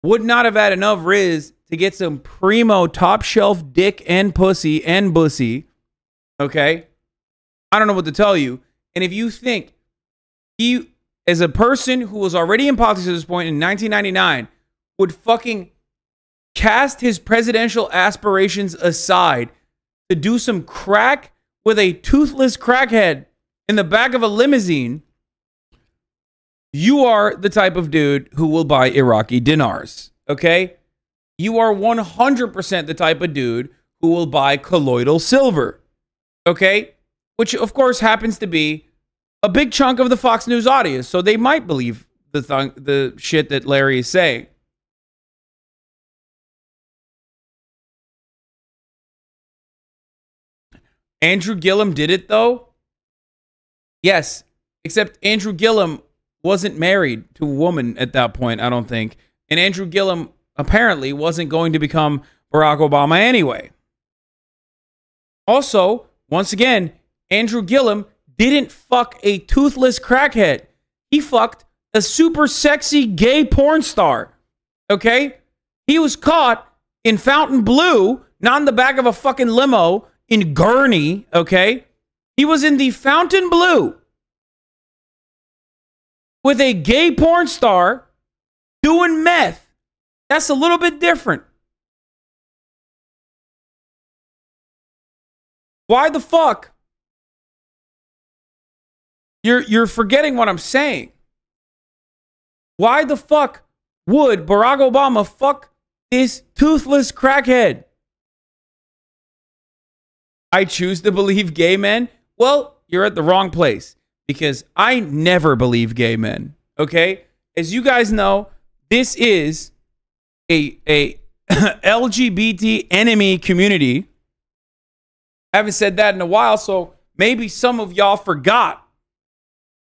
B: would not have had enough riz to get some primo top shelf dick and pussy and bussy, okay? I don't know what to tell you. And if you think he, as a person who was already in politics at this point in 1999, would fucking cast his presidential aspirations aside to do some crack with a toothless crackhead in the back of a limousine, you are the type of dude who will buy Iraqi dinars, okay? You are 100% the type of dude who will buy colloidal silver, okay? Which, of course, happens to be a big chunk of the Fox News audience, so they might believe the shit that Larry is saying. Andrew Gillum did it, though? Yes, except Andrew Gillum wasn't married to a woman at that point, I don't think. And Andrew Gillum apparently wasn't going to become Barack Obama anyway. Also, once again, Andrew Gillum didn't fuck a toothless crackhead. He fucked a super sexy gay porn star. Okay? He was caught in Fontainebleau, not in the back of a fucking limo in Gurney, okay? He was in the Fontainebleau with a gay porn star doing meth. That's a little bit different. Why the fuck? You're forgetting what I'm saying. Why the fuck would Barack Obama fuck this toothless crackhead? I choose to believe gay men. Well, you're at the wrong place. Because I never believe gay men, okay? As you guys know, this is a LGBT enemy community. I haven't said that in a while, so maybe some of y'all forgot,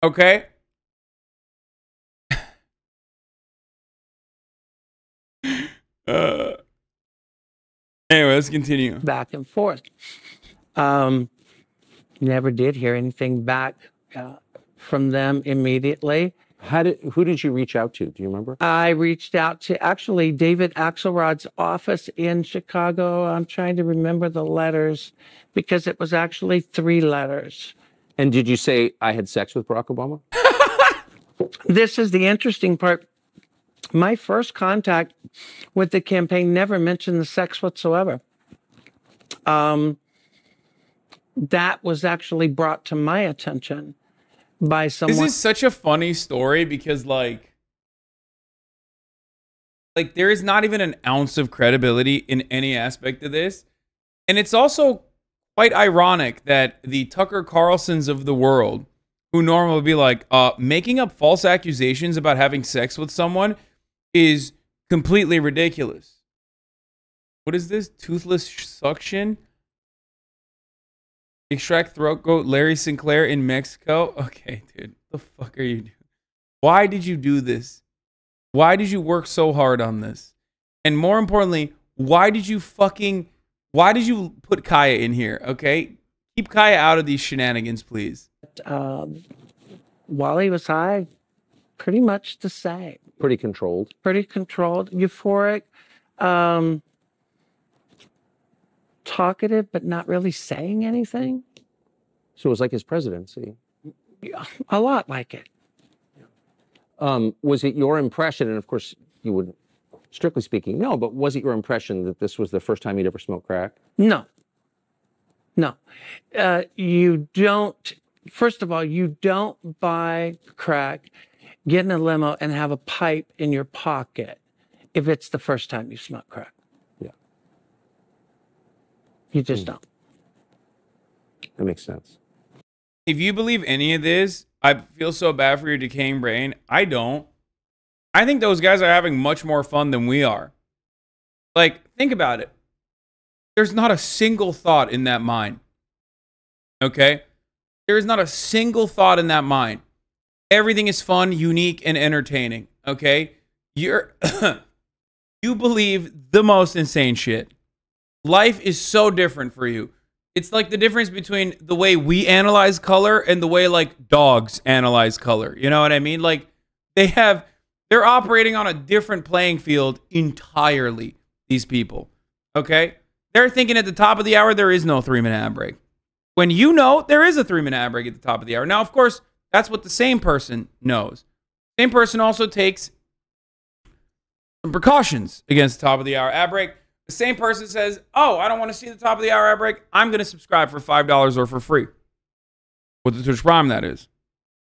B: okay? Anyway, let's continue.
A: Back and forth. Never did hear anything back from them immediately.
C: Who did you reach out to? Do you remember?
A: I reached out to actually David Axelrod's office in Chicago. I'm trying to remember the letters because it was actually 3 letters.
C: And did you say I had sex with Barack Obama?
A: This is the interesting part. My first contact with the campaign never mentioned the sex whatsoever. That was actually brought to my attention by someone.
B: This is such a funny story because like there is not even an ounce of credibility in any aspect of this. And it's also quite ironic that the Tucker Carlsons of the world, who normally would be like, making up false accusations about having sex with someone is completely ridiculous. What is this? Toothless suction? Extract throat goat Larry Sinclair in Mexico? Okay, dude. What the fuck are you doing? Why did you do this? Why did you work so hard on this? And more importantly, why did you put Kaya in here, okay? Keep Kaya out of these shenanigans, please.
A: While he was high, pretty much the same.
C: Pretty controlled.
A: Pretty controlled, euphoric, talkative, but not really saying anything.
C: So it was like his presidency.
A: Yeah, a lot like it.
C: Was it your impression, and of course you would, strictly speaking, no, but was it your impression that this was the first time he'd ever smoked crack?
A: No. No. You don't, first of all, you don't buy crack, get in a limo, and have a pipe in your pocket if it's the first time you smoke crack.
C: Yeah.
A: You just don't.
C: That makes sense.
B: If you believe any of this, I feel so bad for your decaying brain. I don't. I think those guys are having much more fun than we are. Like, think about it. There's not a single thought in that mind. Okay? There is not a single thought in that mind. Everything is fun, unique, and entertaining. Okay? You believe the most insane shit. Life is so different for you. It's like the difference between the way we analyze color and the way like dogs analyze color. You know what I mean? Like they're operating on a different playing field entirely, these people. Okay? They're thinking at the top of the hour there is no 3-minute ad break. When you know there is a 3-minute ad break at the top of the hour. Now, of course, that's what the same person knows. Same person also takes some precautions against the top of the hour ad break. The same person says, oh, I don't want to see the top of the hour ad break. I'm going to subscribe for $5 or for free. With the Twitch Prime, that is.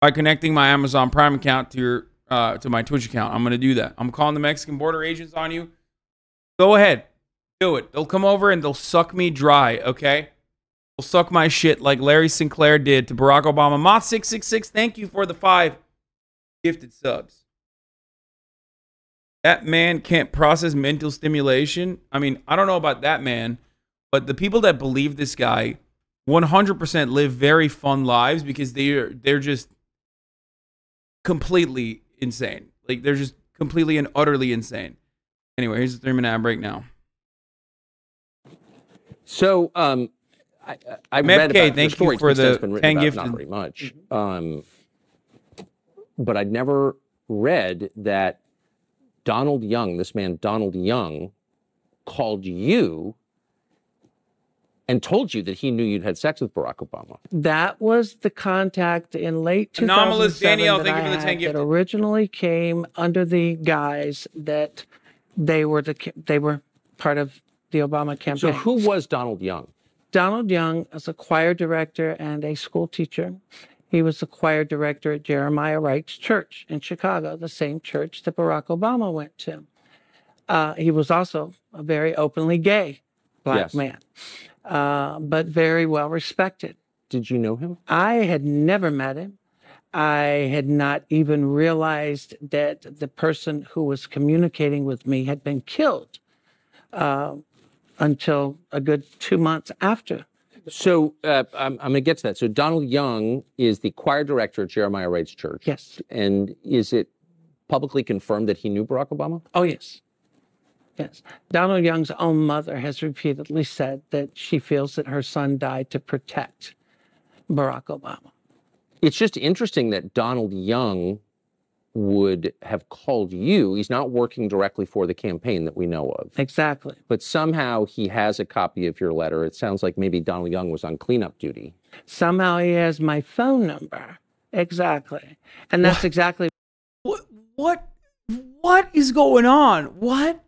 B: By connecting my Amazon Prime account to my Twitch account. I'm going to do that. I'm calling the Mexican border agents on you. Go ahead. Do it. They'll come over and they'll suck me dry, okay? They'll suck my shit like Larry Sinclair did to Barack Obama. Moth666, thank you for the 5 gifted subs. That man can't process mental stimulation. I mean, I don't know about that man, but the people that believe this guy 100% live very fun lives because they're just completely insane. Like, they're just completely and utterly insane. Anyway, here's the 3-minute ad break now.
C: So, I read about
B: thank you for the 10 gifted.
C: Not very much. But I'd never read that Donald Young, this man Donald Young, called you and told you that he knew you'd had sex with Barack Obama.
A: That was the contact in late 2007
B: Anomalous Danielle,
A: that
B: thank you for the 10
A: that
B: gifted.
A: originally came under the guise that they were part of the Obama campaign.
C: So who was Donald Young?
A: Donald Young is a choir director and a school teacher. He was the choir director at Jeremiah Wright's church in Chicago, the same church that Barack Obama went to. He was also a very openly gay black man, but very well respected.
C: Did you know him?
A: I had never met him. I had not even realized that the person who was communicating with me had been killed until a good 2 months after.
C: So I'm going to get to that. So Donald Young is the choir director at Jeremiah Wright's church.
A: Yes.
C: And is it publicly confirmed that he knew Barack Obama?
A: Oh, yes. Yes. Donald Young's own mother has repeatedly said that she feels that her son died to protect Barack Obama.
C: It's just interesting that Donald Young would have called you. He's not working directly for the campaign that we know of.
A: Exactly.
C: But somehow he has a copy of your letter. It sounds like maybe Donald Young was on cleanup duty.
A: Somehow he has my phone number. Exactly. And that's exactly
B: What is going on? What?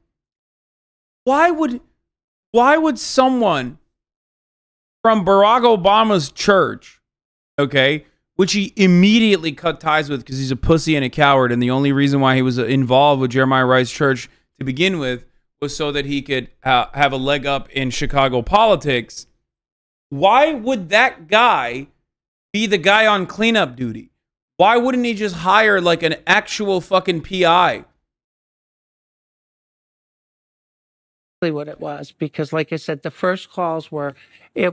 B: Why would someone from Barack Obama's church, okay, which he immediately cut ties with because he's a pussy and a coward, and the only reason why he was involved with Jeremiah Wright's church to begin with was so that he could have a leg up in Chicago politics. Why would that guy be the guy on cleanup duty? Why wouldn't he just hire like an actual fucking PI?
A: what it was, because like I said, the first calls were, I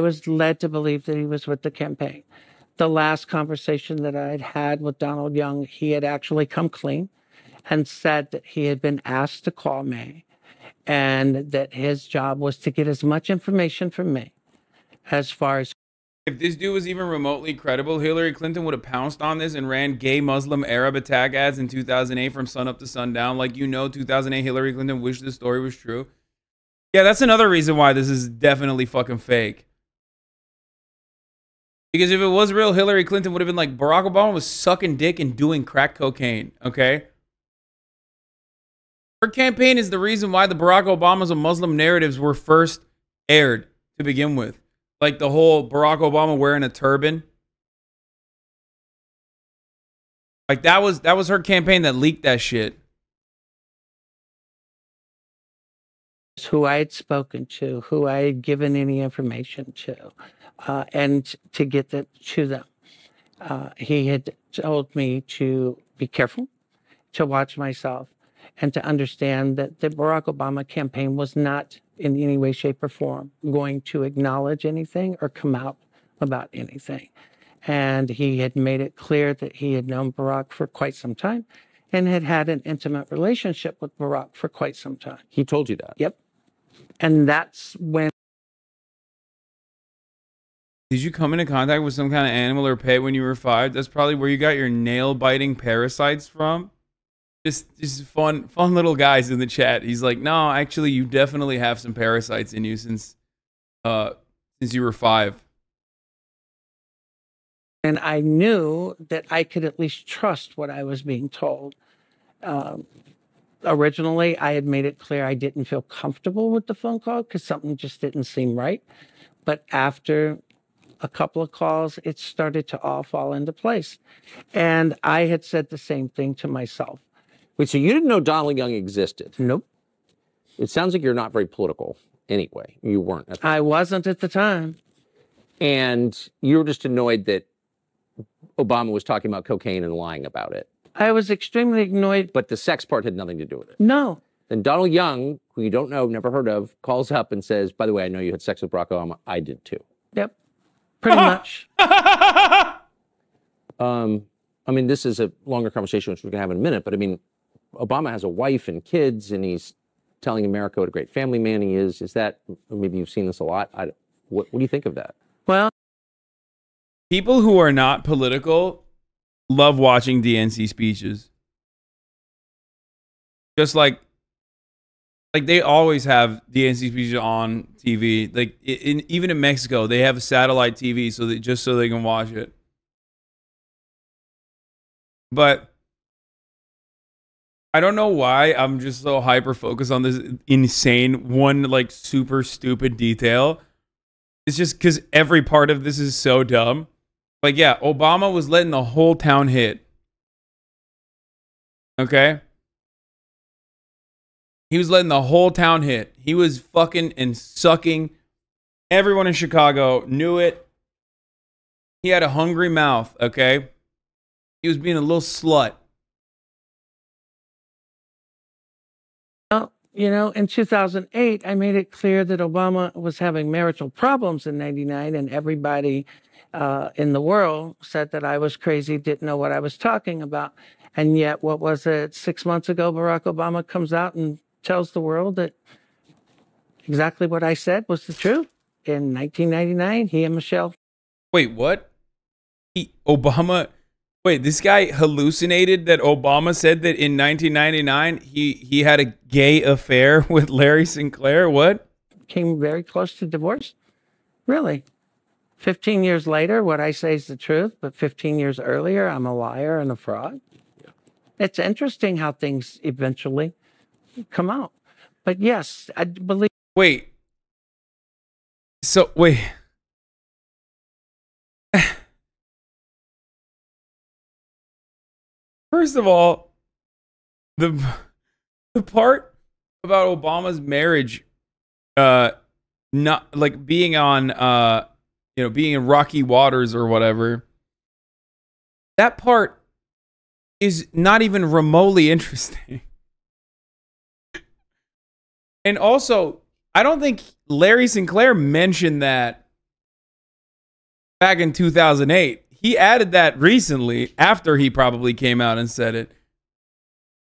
A: was led to believe that he was with the campaign. The last conversation that I'd had with Donald Young, he had actually come clean and said that he had been asked to call me and that his job was to get as much information from me as far as.
B: If this dude was even remotely credible, Hillary Clinton would have pounced on this and ran gay Muslim Arab attack ads in 2008 from sun up to sundown. Like, 2008 Hillary Clinton wished this story was true. Yeah, that's another reason why this is definitely fucking fake. Because if it was real, Hillary Clinton would have been like, Barack Obama was sucking dick and doing crack cocaine, okay? Her campaign is the reason why the Barack Obamas and Muslim narratives were first aired to begin with. Like the whole Barack Obama wearing a turban. Like that was her campaign that leaked that shit.
A: Who I had spoken to, who I had given any information to, and to get that to them. He had told me to be careful, to watch myself, and to understand that the Barack Obama campaign was not in any way, shape, or form going to acknowledge anything or come out about anything. And he had made it clear that he had known Barack for quite some time and had had an intimate relationship with Barack for quite some time.
C: He told you that?
A: Yep. And that's when.
B: Did you come into contact with some kind of animal or pet when you were 5? That's probably where you got your nail-biting parasites from. Just fun little guys in the chat. He's like, no, actually, you definitely have some parasites in you since you were 5.
A: And I knew that I could at least trust what I was being told. Originally, I had made it clear I didn't feel comfortable with the phone call because something just didn't seem right. But after a couple of calls, it started to all fall into place. And I had said the same thing to myself.
C: Wait, so you didn't know Donald Young existed?
A: Nope.
C: It sounds like you're not very political anyway. You weren't.
A: I wasn't at the time.
C: And you were just annoyed that Obama was talking about cocaine and lying about it.
A: I was extremely annoyed.
C: But the sex part had nothing to do with it.
A: No.
C: Then Donald Young, who you don't know, never heard of, calls up and says, by the way, I know you had sex with Barack Obama. I did too.
A: Yep. Pretty much.
C: I mean, this is a longer conversation, which we're going to have in a minute, but I mean, Obama has a wife and kids, and he's telling America what a great family man he is. Is that, maybe you've seen this a lot? What do you think of that?
A: Well,
B: people who are not political love watching DNC speeches. Just like they always have DNC speeches on TV. Like even in Mexico, they have a satellite TV so they can watch it. But I don't know why I'm just so hyper focused on this insane one, like super stupid detail. It's just because every part of this is so dumb. Like, yeah, Obama was letting the whole town hit. Okay? He was letting the whole town hit. He was fucking and sucking. Everyone in Chicago knew it. He had a hungry mouth, okay? He was being a little slut.
A: You know, in 2008, I made it clear that Obama was having marital problems in 99, and everybody in the world said that I was crazy, didn't know what I was talking about. And yet, what was it, 6 months ago, Barack Obama comes out and tells the world that exactly what I said was the truth. In 1999, he and Michelle.
B: Wait, what? Wait, this guy hallucinated that Obama said that in 1999 he had a gay affair with Larry Sinclair? What?
A: Came very close to divorce? Really? 15 years later, what I say is the truth, but 15 years earlier, I'm a liar and a fraud? Yeah. It's interesting how things eventually come out. But yes, I believe...
B: Wait. First of all, the part about Obama's marriage, not like being on, being in rocky waters or whatever. That part is not even remotely interesting. And also, I don't think Larry Sinclair mentioned that back in 2008. He added that recently after he probably came out and said it.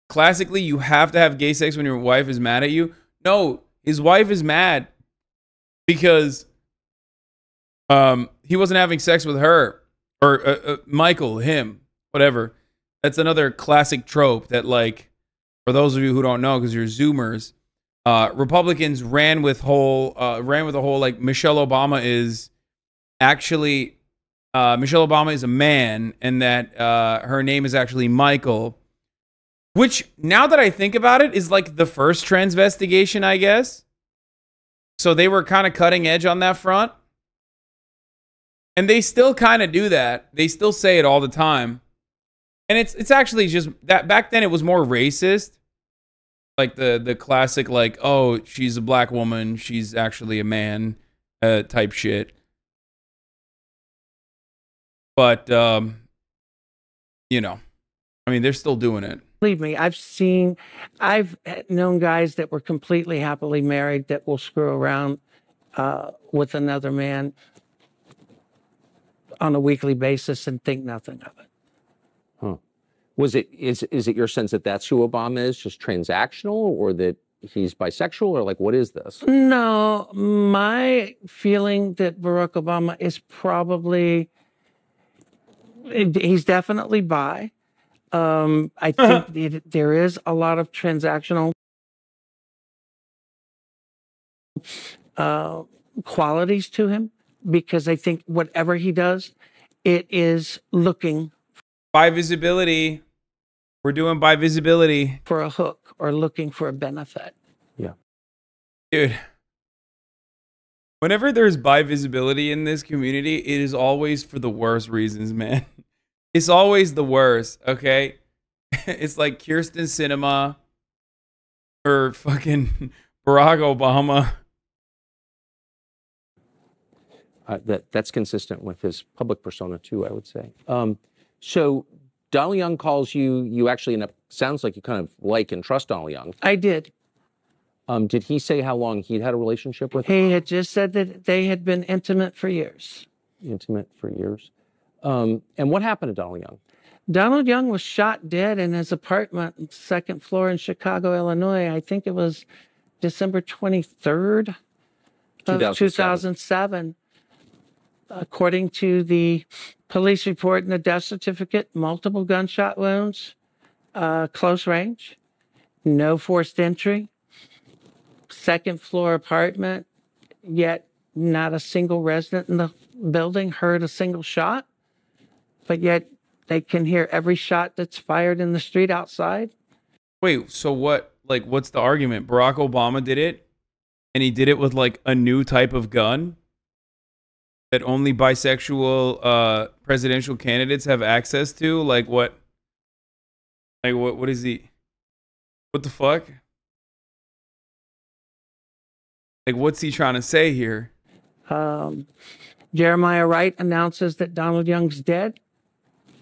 B: Classically, you have to have gay sex when your wife is mad at you. No, his wife is mad because he wasn't having sex with her or Michael, him, whatever. That's another classic trope that, like, for those of you who don't know, because you're Zoomers, Republicans ran with the whole like Michelle Obama is actually Michelle Obama is a man, and that her name is actually Michael. Which, now that I think about it, is like the first transvestigation, I guess. So they were kind of cutting edge on that front. And they still kind of do that. They still say it all the time. And it's actually just that back then it was more racist. Like the classic, like, oh, she's a black woman, she's actually a man type shit. But, you know, I mean, they're still doing it.
A: Believe me, I've known guys that were completely happily married that will screw around with another man on a weekly basis and think nothing of it.
C: Huh. Is it your sense that that's who Obama is, just transactional, or that he's bisexual, or like, what is this?
A: No, my feeling that Barack Obama is probably, he's definitely bi. I think there is a lot of transactional qualities to him, because I think whatever he does, it is looking
B: by visibility. We're doing by visibility
A: for a hook or looking for a benefit.
C: Yeah.
B: Dude. Whenever there's bi visibility in this community, it is always for the worst reasons, man. It's always the worst, okay? It's like Kirsten Sinema or fucking Barack Obama.
C: That's consistent with his public persona too, I would say. So Donald Young calls you. You actually end up. Sounds like you kind of like and trust Donald Young.
A: I did.
C: Did he say how long he'd had a relationship with?
A: He had just said that they had been intimate for years.
C: Intimate for years. And what happened to Donald Young?
A: Donald Young was shot dead in his apartment, second floor in Chicago, Illinois. I think it was December 23rd of 2007. According to the police report and the death certificate, multiple gunshot wounds, close range, no forced entry, second floor apartment, yet not a single resident in the building heard a single shot, but yet they can hear every shot that's fired in the street outside.
B: Wait, so what, like, what's the argument? Barack Obama did it, and he did it with, like, a new type of gun that only bisexual presidential candidates have access to? Like, what? Like, what is he? What the fuck? Like, what's he trying to say here?
A: Jeremiah Wright announces that Donald Young's dead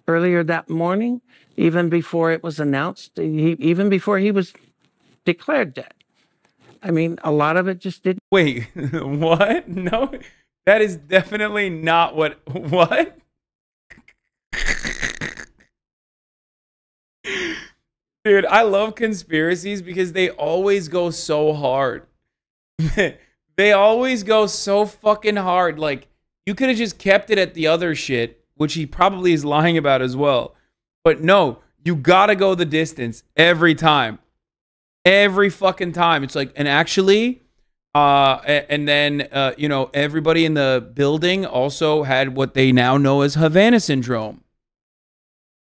A: earlier that morning, even before it was announced, even before he was declared dead. I mean, a lot of it just didn't.
B: Wait, what? No, that is definitely not what. Dude, I love conspiracies because they always go so hard. They always go so fucking hard. Like, you could have just kept it at the other shit, which he probably is lying about as well. But no, you gotta go the distance every time. Every fucking time. It's like, and actually, and then, you know, everybody in the building also had what they now know as Havana syndrome.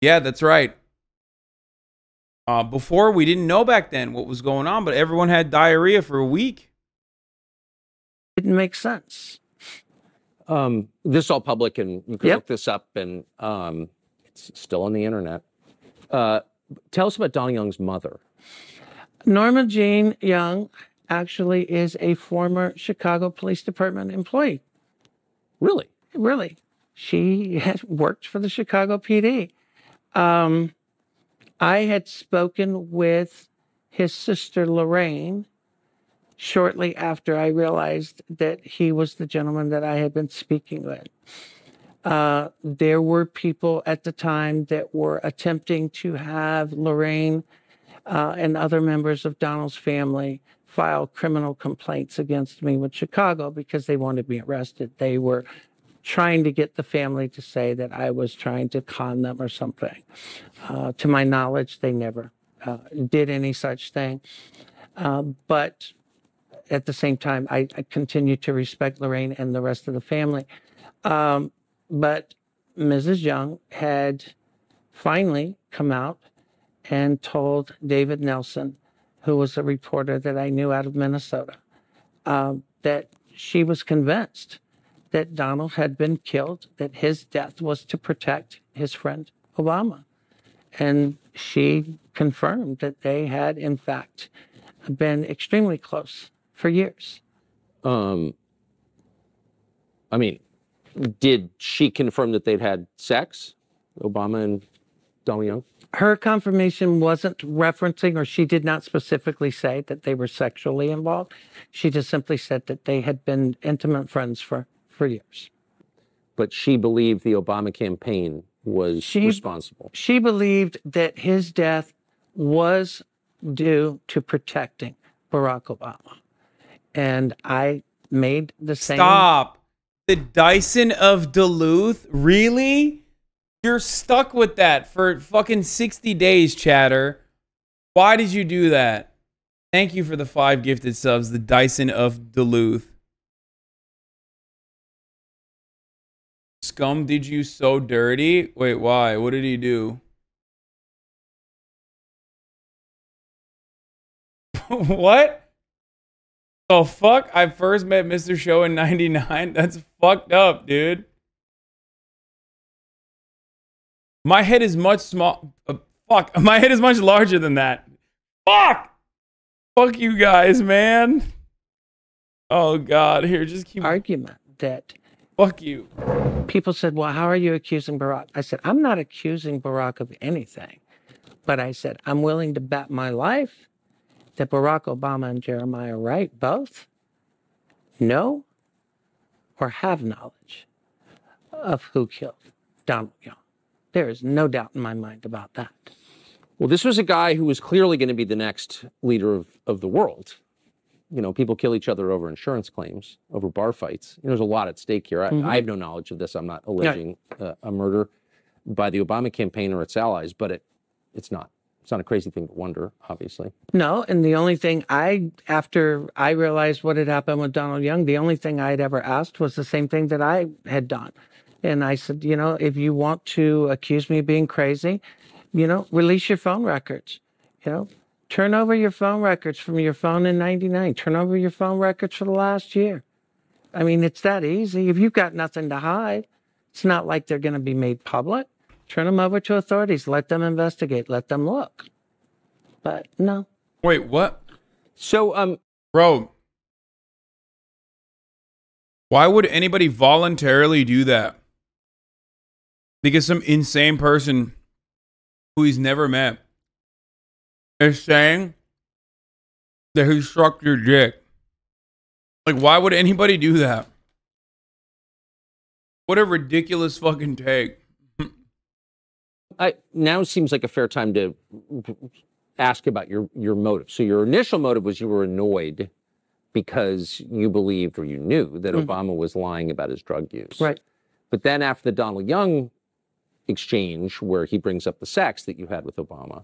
B: Yeah, that's right. Before, we didn't know back then what was going on, but everyone had diarrhea for a week.
A: Didn't make sense.
C: This is all public, and you can
A: Yep.
C: look this up, and it's still on the internet. Tell us about Donald Young's mother.
A: Norma Jean Young actually is a former Chicago Police Department employee.
C: Really?
A: Really. She had worked for the Chicago PD. I had spoken with his sister Lorraine, shortly after I realized that he was the gentleman that I had been speaking with. There were people at the time that were attempting to have Lorraine and other members of Donald's family file criminal complaints against me with Chicago because they wanted me arrested. They were trying to get the family to say that I was trying to con them or something. To my knowledge, they never did any such thing. But at the same time, I continue to respect Lorraine and the rest of the family. But Mrs. Young had finally come out and told David Nelson, who was a reporter that I knew out of Minnesota, that she was convinced that Donald had been killed, that his death was to protect his friend Obama. And she confirmed that they had, in fact, been extremely close for years.
C: I mean, did she confirm that they'd had sex, Obama and Donald Young?
A: Her confirmation wasn't referencing, or she did not specifically say that they were sexually involved. She just simply said that they had been intimate friends for years.
C: But she believed the Obama campaign was responsible.
A: She believed that his death was due to protecting Barack Obama. And I made the same.
B: Stop. The Dyson of Duluth? Really? You're stuck with that for fucking 60 days, chatter. Why did you do that? Thank you for the 5 gifted subs. The Dyson of Duluth. Scum did you so dirty? Wait, why? What did he do? What? Oh, fuck? I first met Mr. Show in 99? That's fucked up, dude. My head is much small. Fuck. My head is much larger than that. Fuck! Fuck you guys, man. Oh, God. Here, just keep...
A: Argument that...
B: Fuck you.
A: People said, well, how are you accusing Barack? I said, I'm not accusing Barack of anything. But I said, I'm willing to bet my life that Barack Obama and Jeremiah Wright both know or have knowledge of who killed Donald Young. There is no doubt in my mind about that.
C: Well, this was a guy who was clearly going to be the next leader of the world. You know, people kill each other over insurance claims, over bar fights. You know, there's a lot at stake here. I have no knowledge of this. I'm not alleging a murder by the Obama campaign or its allies, but it's not. It's not a crazy thing to wonder, obviously.
A: No, and the only thing after I realized what had happened with Donald Young, the only thing I had ever asked was the same thing that I had done. And I said, you know, if you want to accuse me of being crazy, you know, release your phone records, you know. Turn over your phone records from your phone in 99. Turn over your phone records for the last year. I mean, it's that easy. If you've got nothing to hide, it's not like they're going to be made public. Turn them over to authorities. Let them investigate. Let them look. But no.
B: Wait, what?
C: So,
B: Bro, why would anybody voluntarily do that? Because some insane person who he's never met is saying that he struck your dick. Like, why would anybody do that? What a ridiculous fucking take.
C: now seems like a fair time to ask about your motive. So your initial motive was you were annoyed because you believed or you knew that Obama was lying about his drug use.
A: Right.
C: But then after the Donald Young exchange, where he brings up the sex that you had with Obama,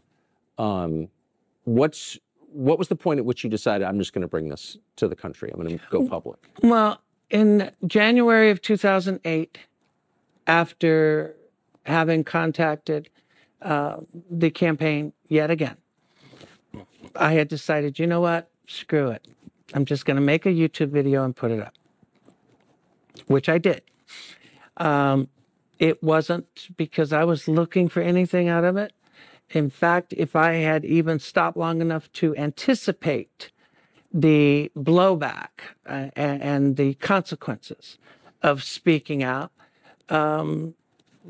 C: what was the point at which you decided, I'm just going to bring this to the country, I'm going to go public?
A: Well, in January of 2008, after having contacted the campaign yet again, I had decided, you know what, screw it. I'm just going to make a YouTube video and put it up, which I did. It wasn't because I was looking for anything out of it. In fact, if I had even stopped long enough to anticipate the blowback and the consequences of speaking out,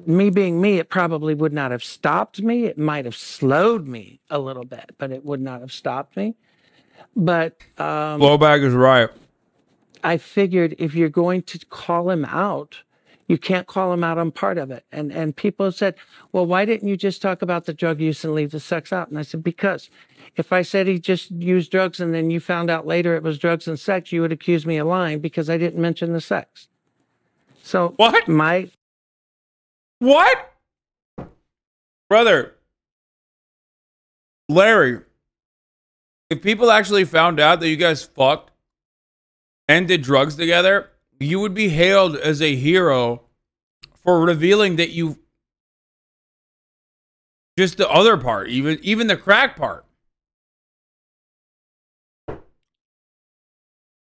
A: me being me, it probably would not have stopped me. It might have slowed me a little bit, but it would not have stopped me. But
B: Blowback is right.
A: I figured if you're going to call him out, you can't call him out on part of it. And people said, well, why didn't you just talk about the drug use and leave the sex out? And I said, because if I said he just used drugs and then you found out later it was drugs and sex, you would accuse me of lying because I didn't mention the sex. So
B: What? What? Brother, Larry, if people actually found out that you guys fucked and did drugs together, you would be hailed as a hero for revealing that you just the other part, even the crack part.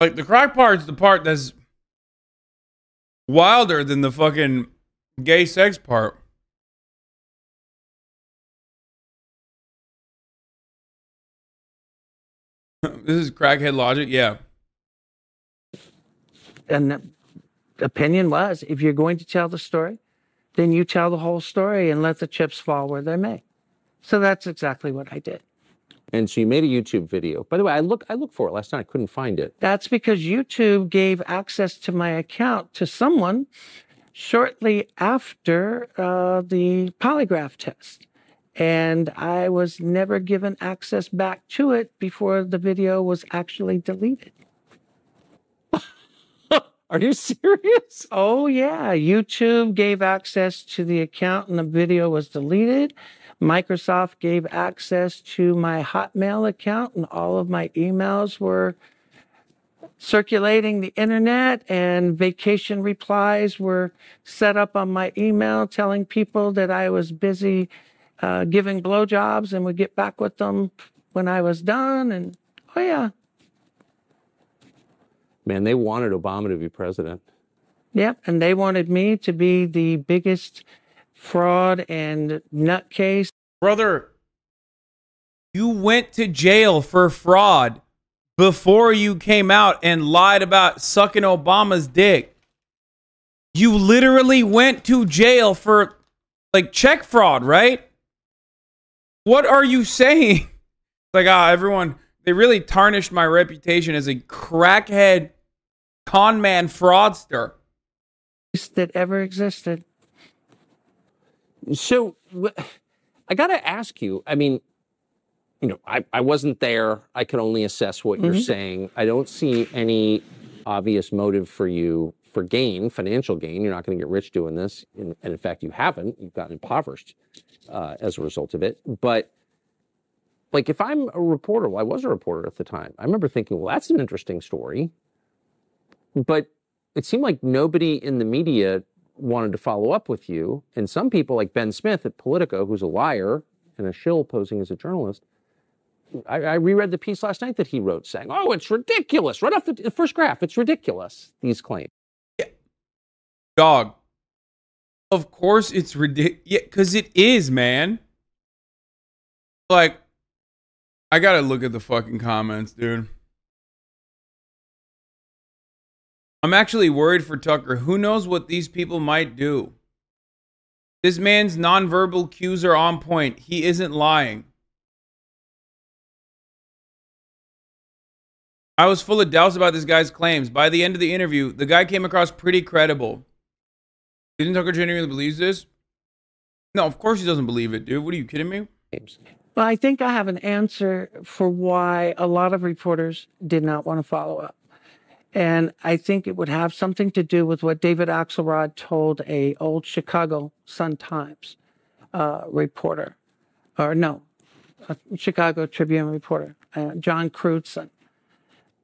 B: Like the crack part's the part that's wilder than the fucking gay sex part. This is crackhead logic, yeah.
A: And the opinion was, if you're going to tell the story, then you tell the whole story and let the chips fall where they may. So that's exactly what I did.
C: And so you made a YouTube video. By the way, I looked for it last night. I couldn't find it.
A: That's because YouTube gave access to my account to someone shortly after the polygraph test. And I was never given access back to it before the video was actually deleted.
C: Are you serious?
A: Oh, yeah. YouTube gave access to the account and the video was deleted. Microsoft gave access to my Hotmail account and all of my emails were circulating the internet, and vacation replies were set up on my email telling people that I was busy giving blowjobs and would get back with them when I was done. And oh, yeah.
C: Man, they wanted Obama to be president.
A: Yep, and they wanted me to be the biggest fraud and nutcase.
B: Brother, you went to jail for fraud before you came out and lied about sucking Obama's dick. You literally went to jail for, like, check fraud, right? What are you saying? Like, everyone, they really tarnished my reputation as a crackhead con man fraudster
A: That ever existed.
C: So I got to ask you, I mean, you know, I wasn't there. I can only assess what you're saying. I don't see any obvious motive for you for gain, financial gain. You're not going to get rich doing this. And in fact, you haven't. You've gotten impoverished as a result of it. But like, if I'm a reporter, well, I was a reporter at the time. I remember thinking, well, that's an interesting story. But it seemed like nobody in the media wanted to follow up with you. And some people, like Ben Smith at Politico, who's a liar and a shill posing as a journalist, I reread the piece last night that he wrote saying, oh, it's ridiculous. Right off the first graph, it's ridiculous, these claims.
B: Yeah. Dog. Of course it's ridiculous. Yeah, because it is, man. Like, I got to look at the fucking comments, dude. I'm actually worried for Tucker. Who knows what these people might do? This man's nonverbal cues are on point. He isn't lying. I was full of doubts about this guy's claims. By the end of the interview, the guy came across pretty credible. Isn't Tucker genuinely believes this? No, of course he doesn't believe it, dude. What are you kidding me?
A: Well, I think I have an answer for why a lot of reporters did not want to follow up. And I think it would have something to do with what David Axelrod told a old Chicago Sun-Times reporter, or no, a Chicago Tribune reporter, John Crudson.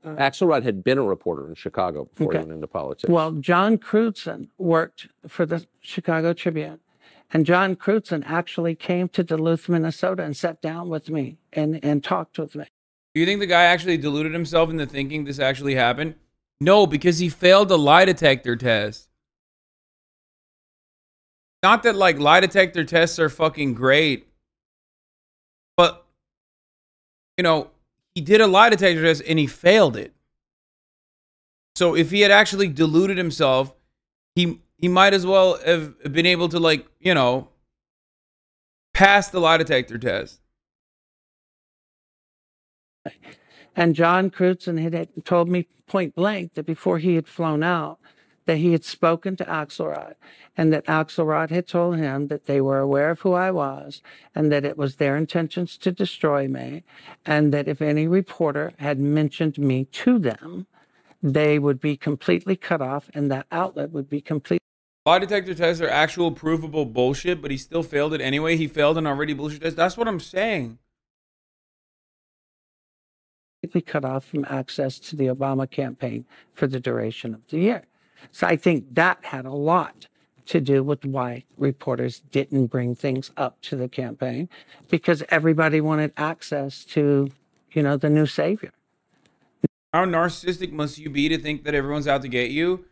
C: Axelrod had been a reporter in Chicago before he went into politics.
A: Well, John Crudson worked for the Chicago Tribune. And John Crudson actually came to Duluth, Minnesota and sat down with me and talked with me.
B: Do you think the guy actually deluded himself into thinking this actually happened? No, because he failed a lie detector test. Not that, like, lie detector tests are fucking great. But, you know, he did a lie detector test and he failed it. So if he had actually deluded himself, he might as well have been able to, like, you know, pass the lie detector test.
A: And John Crutzen had told me point blank that before he had flown out, that he had spoken to Axelrod, and that Axelrod had told him that they were aware of who I was, and that it was their intentions to destroy me, and that if any reporter had mentioned me to them, they would be completely cut off, and that outlet would be completely.
B: Lie detector tests are actual provable bullshit, but he still failed it anyway. He failed an already bullshit test. That's what I'm saying.
A: Cut off from access to the Obama campaign for the duration of the year. So I think that had a lot to do with why reporters didn't bring things up to the campaign, because everybody wanted access to, the new savior.
B: How narcissistic must you be to think that everyone's out to get you?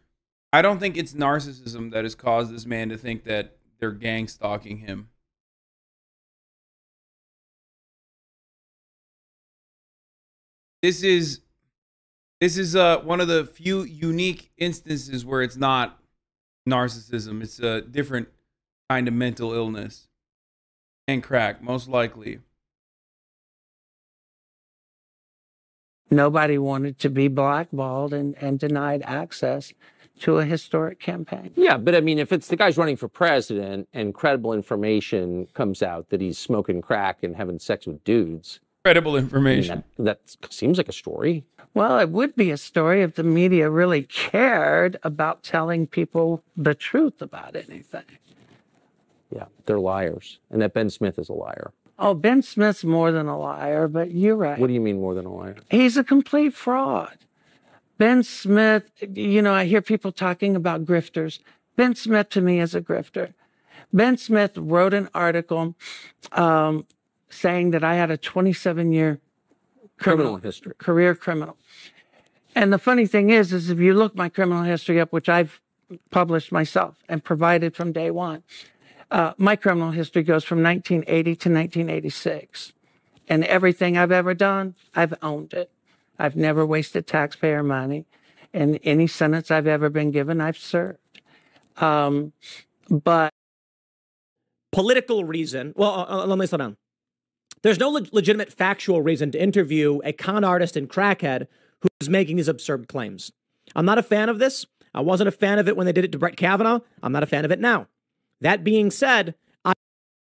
B: I don't think it's narcissism that has caused this man to think that they're gang stalking him. This is one of the few unique instances where it's not narcissism. It's a different kind of mental illness. And crack, most likely.
A: Nobody wanted to be blackballed and denied access to a historic campaign.
C: Yeah, but I mean, if it's the guy's running for president and credible information comes out that he's smoking crack and having sex with dudes.
B: Credible information.
C: I mean, that seems like a story.
A: Well, it would be a story if the media really cared about telling people the truth about anything.
C: Yeah, they're liars. And that Ben Smith is a liar.
A: Oh, Ben Smith's more than a liar, but you're right.
C: What do you mean more than a liar?
A: He's a complete fraud. Ben Smith, I hear people talking about grifters. Ben Smith to me is a grifter. Ben Smith wrote an article saying that I had a 27-year
C: Criminal history.
A: Career criminal. And the funny thing is if you look my criminal history up, which I've published myself and provided from day one, my criminal history goes from 1980 to 1986. And everything I've ever done, I've owned it. I've never wasted taxpayer money. And any sentence I've ever been given, I've served. But
D: political reason. Well, let me slow down. There's no legitimate factual reason to interview a con artist and crackhead who's making these absurd claims. I'm not a fan of this. I wasn't a fan of it when they did it to Brett Kavanaugh. I'm not a fan of it now. That being said,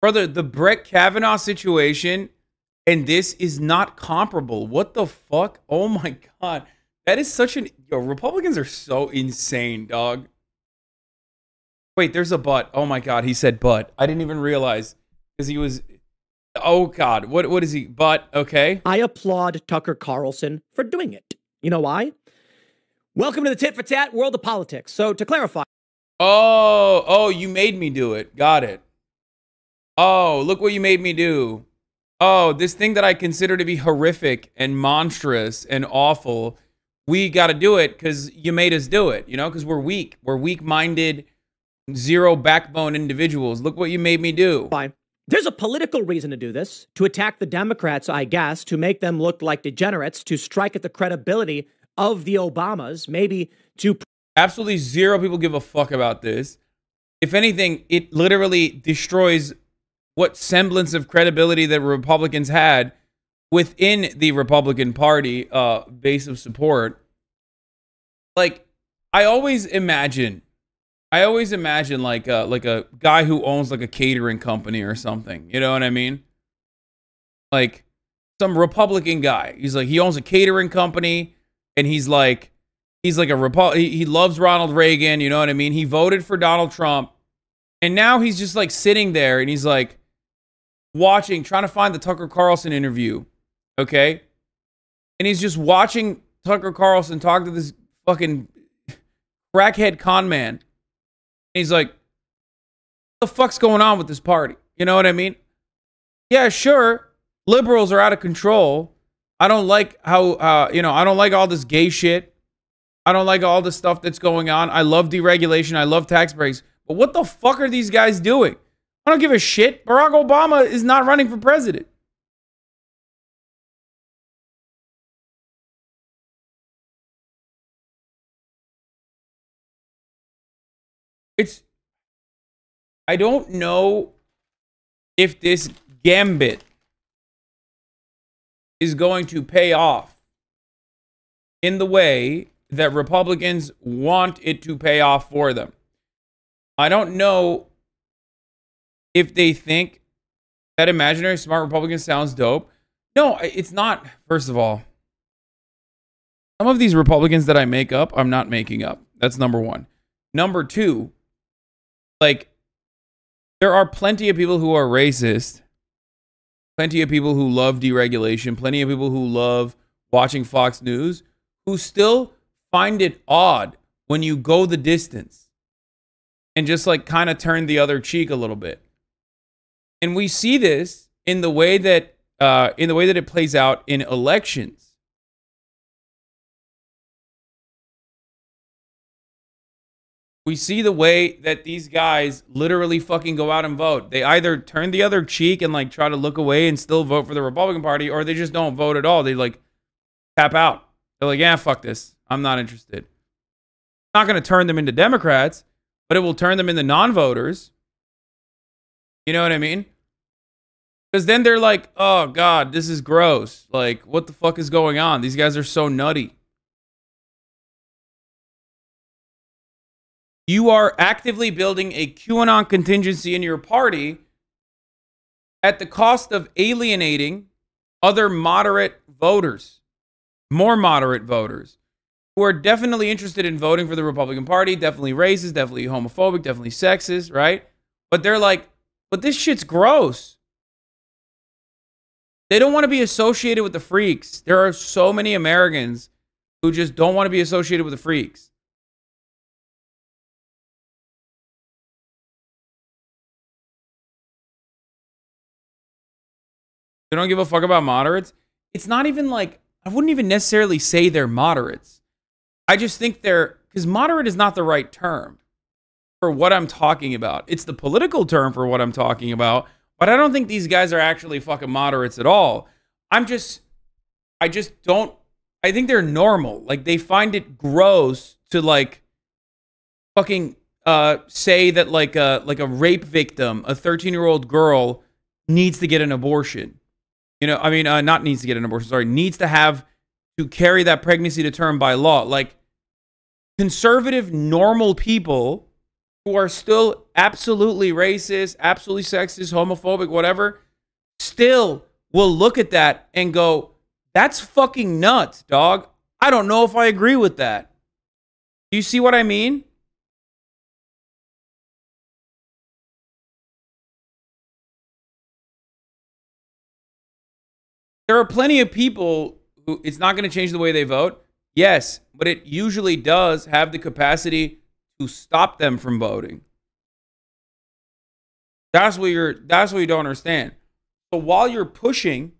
B: brother, the Brett Kavanaugh situation and this is not comparable. What the fuck? Oh my God. That is such an... Yo, Republicans are so insane, dog. Wait, there's a but. Oh my God, he said but. I didn't even realize because he was... Oh God, what is he? But, okay.
D: I applaud Tucker Carlson for doing it. You know why? Welcome to the tit for tat world of politics. So to clarify.
B: Oh, you made me do it. Got it. Oh, look what you made me do. Oh, this thing that I consider to be horrific and monstrous and awful, we got to do it because you made us do it, because we're weak. We're weak-minded, zero backbone individuals. Look what you made me do.
D: Fine. There's a political reason to do this, to attack the Democrats, I guess, to make them look like degenerates, to strike at the credibility of the Obamas, maybe to...
B: Absolutely zero people give a fuck about this. If anything, it literally destroys what semblance of credibility that Republicans had within the Republican Party base of support. Like, I always imagine like a guy who owns like a catering company or something. You know what I mean? Like some Republican guy. He owns a catering company and he's like a he loves Ronald Reagan. You know what I mean? He voted for Donald Trump and now he's just like sitting there and he's like trying to find the Tucker Carlson interview. Okay. And he's just watching Tucker Carlson talk to this fucking crackhead con man. He's like, what the fuck's going on with this party? You know what I mean? Yeah, sure. Liberals are out of control. I don't like how, I don't like all this gay shit. I don't like all the stuff that's going on. I love deregulation. I love tax breaks. But what the fuck are these guys doing? I don't give a shit. Barack Obama is not running for president. I don't know if this gambit is going to pay off in the way that Republicans want it to pay off for them. I don't know if they think that imaginary smart Republican sounds dope. No, it's not. First of all, some of these Republicans that I make up, I'm not making up. That's number one. Number two, like, there are plenty of people who are racist, plenty of people who love deregulation, plenty of people who love watching Fox News, who still find it odd when you go the distance and just like kind of turn the other cheek a little bit. And we see this in the way that it plays out in elections. We see the way that these guys literally fucking go out and vote. They either turn the other cheek and like try to look away and still vote for the Republican Party, or they just don't vote at all. They like tap out. They're like, yeah, fuck this. I'm not interested. It's not going to turn them into Democrats, but it will turn them into non-voters. You know what I mean? Because then they're like, oh, God, this is gross. Like, what the fuck is going on? These guys are so nutty. You are actively building a QAnon contingency in your party at the cost of alienating other moderate voters, more moderate voters, who are definitely interested in voting for the Republican Party, definitely racist, definitely homophobic, definitely sexist, right? But they're like, but this shit's gross. They don't want to be associated with the freaks. There are so many Americans who just don't want to be associated with the freaks. They don't give a fuck about moderates. It's not even like, I wouldn't even necessarily say they're moderates. I just think because moderate is not the right term for what I'm talking about. It's the political term for what I'm talking about. But I don't think these guys are actually fucking moderates at all. I think they're normal. Like, they find it gross to like fucking say that like a rape victim, a 13-year-old girl, needs to get an abortion. You know, I mean, not needs to get an abortion, sorry, needs to carry that pregnancy to term by law. Like, conservative, normal people who are still absolutely racist, absolutely sexist, homophobic, whatever, still will look at that and go, that's fucking nuts, dog. I don't know if I agree with that. Do you see what I mean? There are plenty of people who it's not going to change the way they vote. Yes, but it usually does have the capacity to stop them from voting. That's what you don't understand. So while you're pushing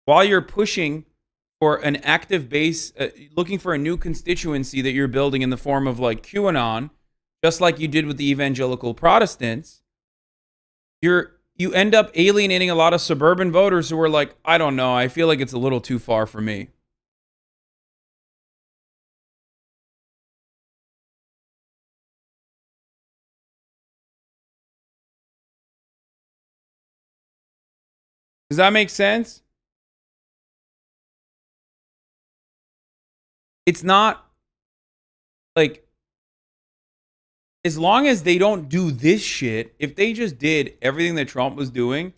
B: for an active base, looking for a new constituency that you're building in the form of like QAnon, just like you did with the evangelical Protestants, you end up alienating a lot of suburban voters who are like, I don't know, I feel like it's a little too far for me. Does that make sense? It's not like, as long as they don't do this shit, if they just did everything that Trump was doing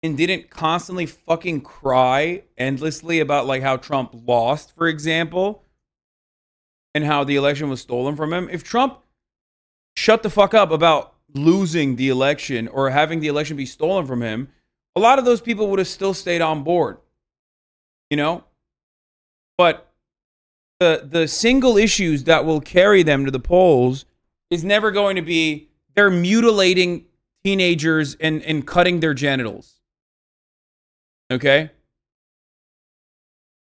B: and didn't constantly fucking cry endlessly about like how Trump lost, for example, and how the election was stolen from him. If Trump shut the fuck up about losing the election or having the election be stolen from him, a lot of those people would have still stayed on board, you know? But the single issues that will carry them to the polls is never going to be they're mutilating teenagers and cutting their genitals. Okay?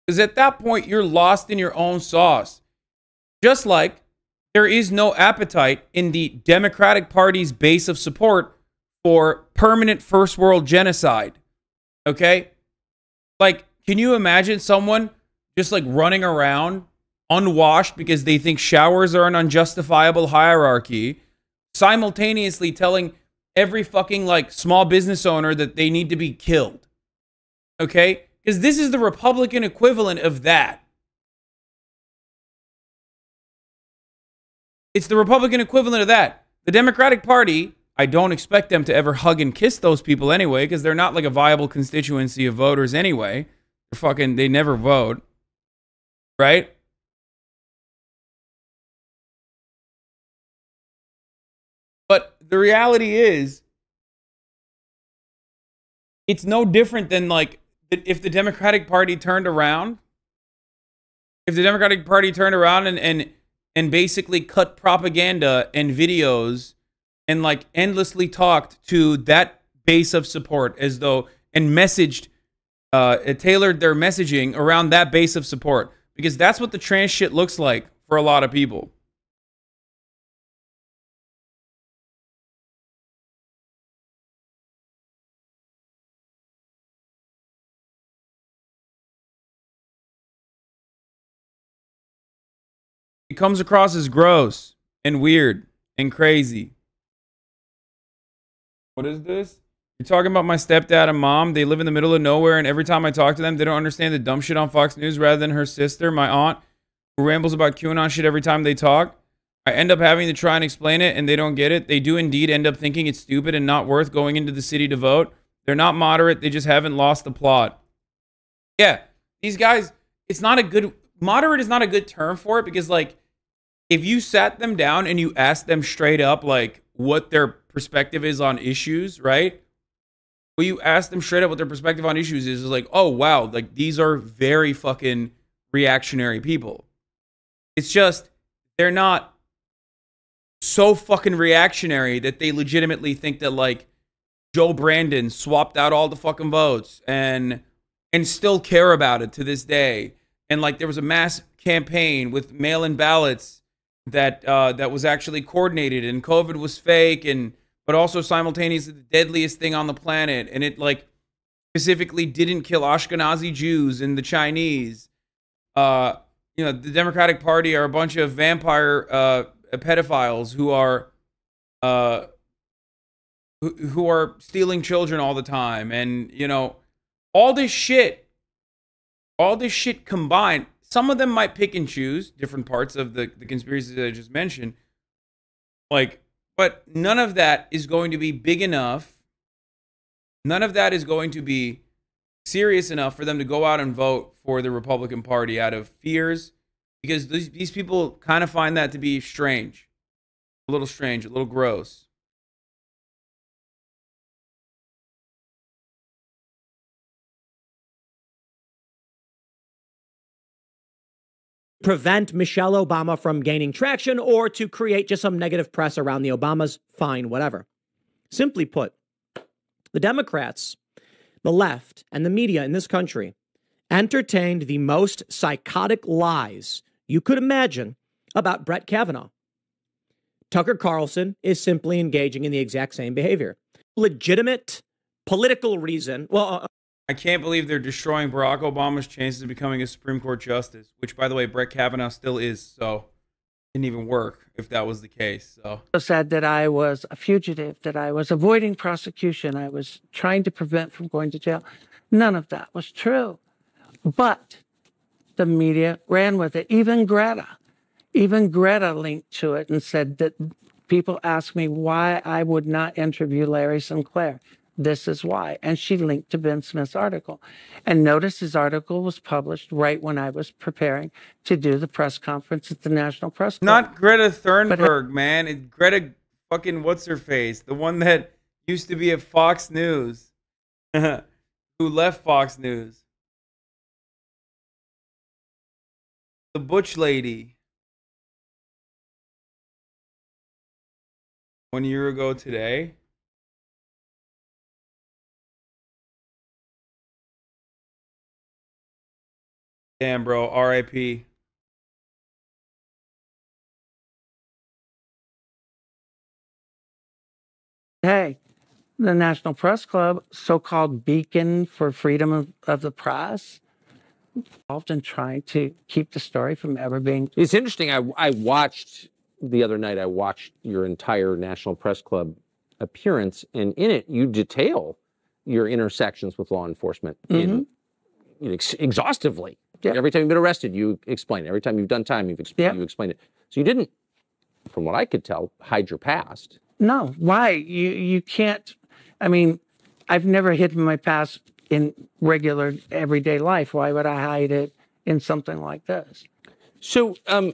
B: Because at that point, you're lost in your own sauce. Just like there is no appetite in the Democratic Party's base of support for permanent first world genocide. Okay? Like, can you imagine someone just like running around unwashed because they think showers are an unjustifiable hierarchy, simultaneously telling every fucking like small business owner that they need to be killed? Okay? Because this is the Republican equivalent of that. It's the Republican equivalent of that. The Democratic Party, I don't expect them to ever hug and kiss those people anyway, because they're not like a viable constituency of voters anyway. They never vote. Right? But the reality is, it's no different than like if the Democratic Party turned around. If the Democratic Party turned around and basically cut propaganda and videos and like endlessly talked to that base of support as though and messaged, tailored their messaging around that base of support, because that's what the trans shit looks like for a lot of people. It comes across as gross and weird and crazy. What is this? You're talking about my stepdad and mom. They live in the middle of nowhere, and every time I talk to them, they don't understand the dumb shit on Fox News, rather than her sister, my aunt, who rambles about QAnon shit every time they talk. I end up having to try and explain it, and they don't get it. They do indeed end up thinking it's stupid and not worth going into the city to vote. They're not moderate. They just haven't lost the plot. Yeah, these guys, it's not a good... Moderate is not a good term for it, because, like, if you sat them down and you asked them straight up, like, what their perspective is on issues, right? Well, you ask them straight up what their perspective on issues is like, oh, wow, like, these are very fucking reactionary people. It's just, they're not so fucking reactionary that they legitimately think that, like, Joe Brandon swapped out all the fucking votes and still care about it to this day. And, like, there was a mass campaign with mail-in ballots that was actually coordinated, and COVID was fake, but also simultaneously the deadliest thing on the planet, and it like specifically didn't kill Ashkenazi Jews and the Chinese. You know, the Democratic Party are a bunch of vampire pedophiles who are stealing children all the time, and you know, all this shit combined. Some of them might pick and choose different parts of the conspiracies that I just mentioned. Like, but none of that is going to be big enough. None of that is going to be serious enough for them to go out and vote for the Republican Party out of fears, because these people kind of find that to be strange. A little gross.
D: Prevent Michelle Obama from gaining traction or to create just some negative press around the Obamas, fine, whatever. Simply put, the Democrats, the left, and the media in this country entertained the most psychotic lies you could imagine about Brett Kavanaugh. Tucker Carlson is simply engaging in the exact same behavior. Legitimate political reason. Well,
B: I can't believe they're destroying Barack Obama's chances of becoming a Supreme Court justice, which, by the way, Brett Kavanaugh still is, so it didn't even work if that was the case. So
A: said that I was a fugitive, that I was avoiding prosecution, I was trying to prevent from going to jail. None of that was true. But the media ran with it. Even Greta linked to it and said that people asked me why I would not interview Larry Sinclair. This is why. And she linked to Ben Smith's article. And notice his article was published right when I was preparing to do the press conference at the National Press Club.
B: Not Greta Thunberg, man. It's Greta fucking what's-her-face. The one that used to be at Fox News. Who left Fox News. The Butch lady. 1 year ago today. Damn, bro. R.I.P.
A: Hey, the National Press Club, so-called beacon for freedom of the press, involved in trying to keep the story from ever being...
C: It's interesting. I watched the other night, I watched your entire National Press Club appearance, and in it, you detail your intersections with law enforcement exhaustively. Yeah. Every time you've been arrested, you explain it. Every time you've done time, you explain it. So you didn't from what I could tell, hide your past.
A: No, why? You can't. I mean, I've never hidden my past in regular everyday life. Why would I hide it in something like this?
C: So, I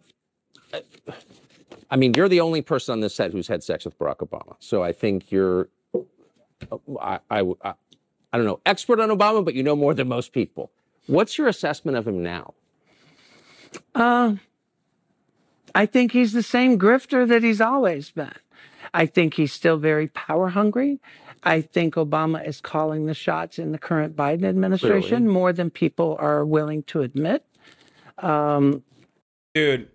C: mean, you're the only person on this set who's had sex with Barack Obama. So I think you're, I don't know, expert on Obama, but you know more than most people. What's your assessment of him now?
A: I think he's the same grifter that he's always been. I think he's still very power hungry. I think Obama is calling the shots in the current Biden administration more than people are willing to admit.
B: Dude,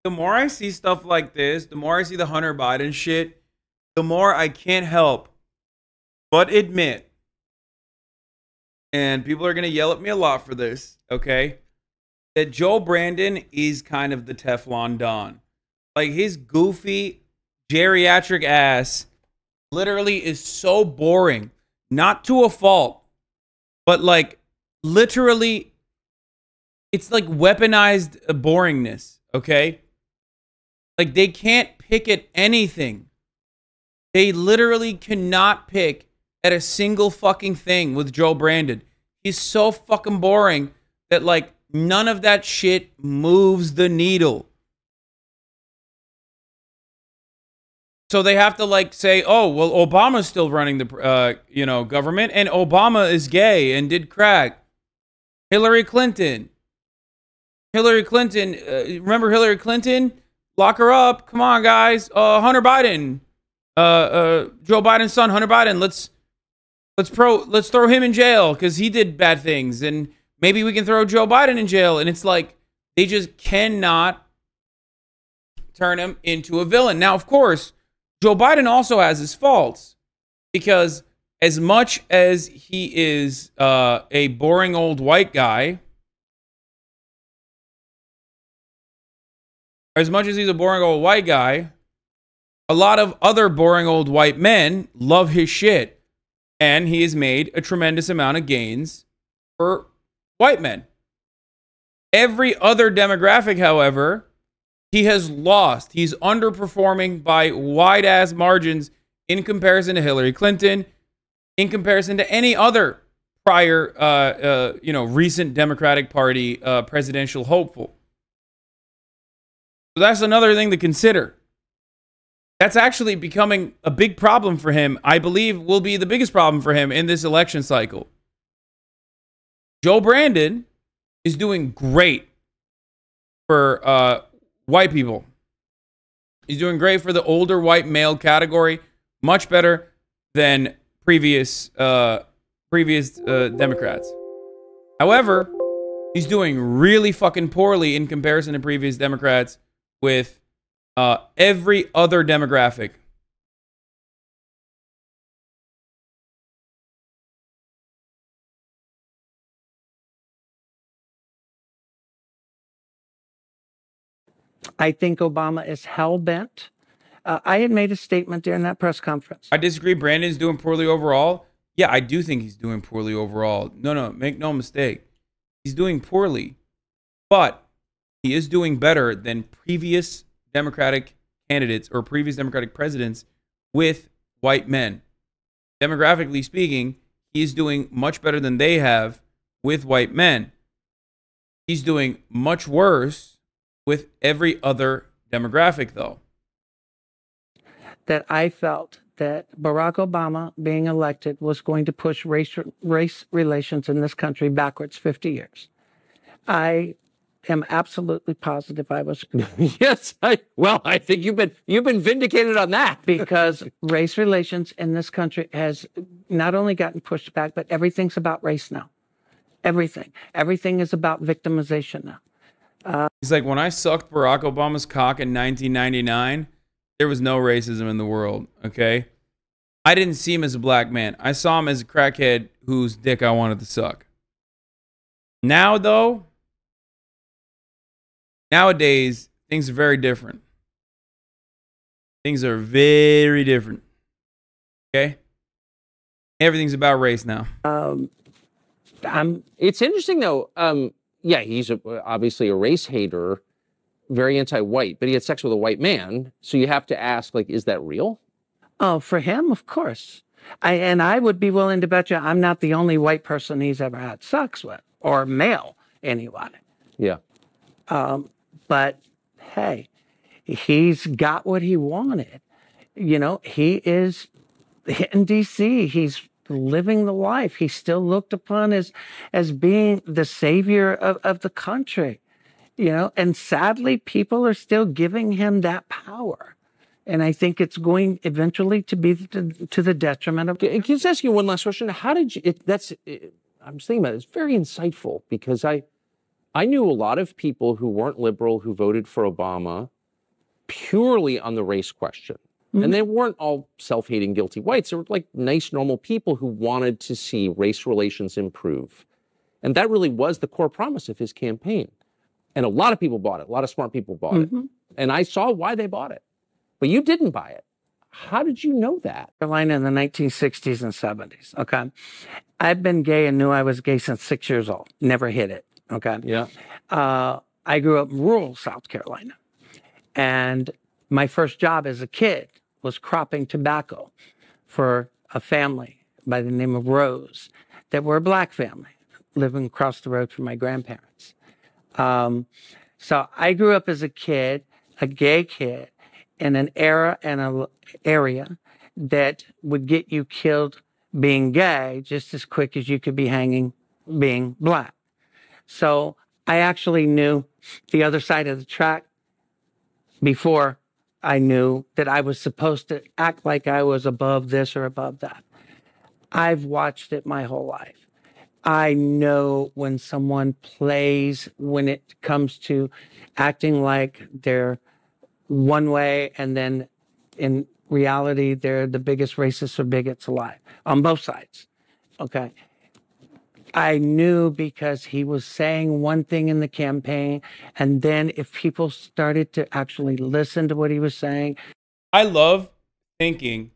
B: the more I see stuff like this, the more I see the Hunter Biden shit, the more I can't help but admit, and people are going to yell at me a lot for this, okay, that Joe Brandon is kind of the Teflon Don. Like, his goofy, geriatric ass literally is so boring. Not to a fault, but, like, literally, it's like weaponized boringness, okay? Like, they can't pick at anything. They literally cannot pick at a single fucking thing with Joe Brandon. He's so fucking boring that, like, none of that shit moves the needle. So they have to, like, say, oh, well, Obama's still running the, government, and Obama is gay and did crack. Hillary Clinton, remember Hillary Clinton? Lock her up. Come on, guys. Hunter Biden, Joe Biden's son, Hunter Biden. Let's throw him in jail because he did bad things, and maybe we can throw Joe Biden in jail. And it's like they just cannot turn him into a villain. Now, of course, Joe Biden also has his faults because as much as he is a boring old white guy, as much as he's a boring old white guy, a lot of other boring old white men love his shit. And he has made a tremendous amount of gains for white men. Every other demographic, however, he has lost. He's underperforming by wide-ass margins in comparison to Hillary Clinton, in comparison to any other prior, recent Democratic Party presidential hopeful. So that's another thing to consider. That's actually becoming a big problem for him. I believe will be the biggest problem for him in this election cycle. Joe Brandon is doing great for white people. He's doing great for the older white male category, much better than previous Democrats. However, he's doing really fucking poorly in comparison to previous Democrats with every other demographic.
A: I think Obama is hell-bent. I had made a statement during that press conference.
B: I disagree. Brandon's doing poorly overall. Yeah, I do think he's doing poorly overall. No, make no mistake. He's doing poorly. But he is doing better than previous Democratic candidates or previous Democratic presidents with white men. Demographically speaking, he's doing much better than they have with white men. He's doing much worse with every other demographic, though.
A: That I felt that Barack Obama being elected was going to push race relations in this country backwards 50 years. I am absolutely positive I was.
C: Yes, I think you've been vindicated on that.
A: Because race relations in this country has not only gotten pushed back, but everything's about race now. Everything is about victimization now.
B: He's like, when I sucked Barack Obama's cock in 1999, there was no racism in the world, okay? I didn't see him as a black man. I saw him as a crackhead whose dick I wanted to suck. Now, though, nowadays, things are very different. Things are very different, okay? Everything's about race now.
C: It's interesting, though. Yeah, he's obviously a race hater. very anti-white, but he had sex with a white man. So you have to ask, like, is that real?
A: Oh, for him, of course. I would be willing to bet you I'm not the only white person he's ever had sex with, or male anyway.
C: Yeah.
A: But hey, he's got what he wanted. You know, he is in DC. He's living the life. He's still looked upon as being the savior of the country. You know, and sadly, people are still giving him that power. And I think it's going eventually to be to the detriment of.
C: Can I just ask you one last question? How did you? I'm just thinking about it. It's very insightful because I knew a lot of people who weren't liberal who voted for Obama purely on the race question, and they weren't all self-hating, guilty whites. They were like nice, normal people who wanted to see race relations improve, and that really was the core promise of his campaign. And a lot of people bought it. A lot of smart people bought it, and I saw why they bought it. But you didn't buy it. How did you know that?
A: Carolina in the 1960s and 70s. Okay. I've been gay and knew I was gay since 6 years old. Never hid it. Okay.
C: Yeah.
A: I grew up in rural South Carolina. And my first job as a kid was cropping tobacco for a family by the name of Rose that were a black family living across the road from my grandparents. So I grew up as a kid, a gay kid, in an era and an area that would get you killed being gay just as quick as you could be hanging being black. So I actually knew the other side of the track before I knew that I was supposed to act like I was above this or above that. I've watched it my whole life. I know when someone plays, when it comes to acting like they're one way, and then in reality, they're the biggest racists or bigots alive on both sides. Okay. I knew because he was saying one thing in the campaign, and then if people started to actually listen to what he was saying.
B: I love thinking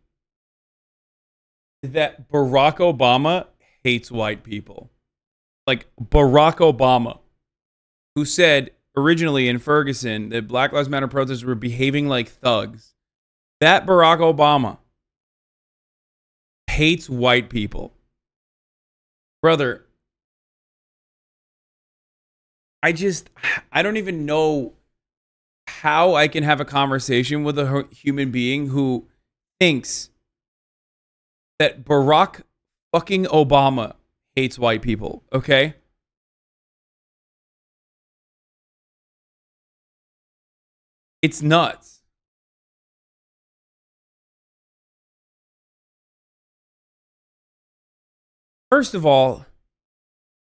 B: that Barack Obama hates white people. Like Barack Obama, who said originally in Ferguson that Black Lives Matter protesters were behaving like thugs. That Barack Obama hates white people. Brother, I don't even know how I can have a conversation with a human being who thinks that Barack fucking Obama hates white people, okay? It's nuts. First of all,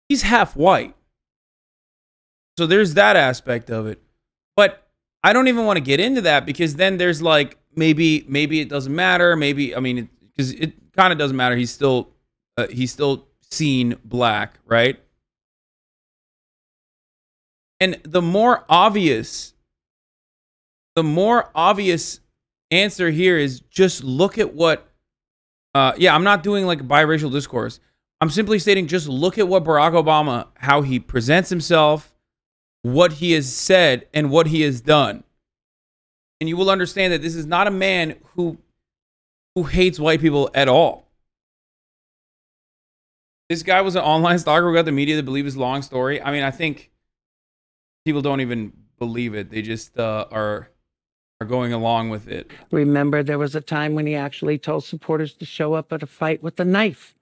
B: he's half white. So there's that aspect of it. But I don't even want to get into that because then there's like, maybe it doesn't matter. Maybe, I mean, because it kind of doesn't matter. He's still seen black, right? And the more obvious answer here is just look at what, I'm not doing like biracial discourse. I'm simply stating just look at what Barack Obama, how he presents himself, what he has said, and what he has done. And you will understand that this is not a man who hates white people at all. This guy was an online stalker who got the media to believe his long story. I mean, I think people don't even believe it. They just are going along with it.
A: Remember, there was a time when he actually told supporters to show up at a fight with a knife,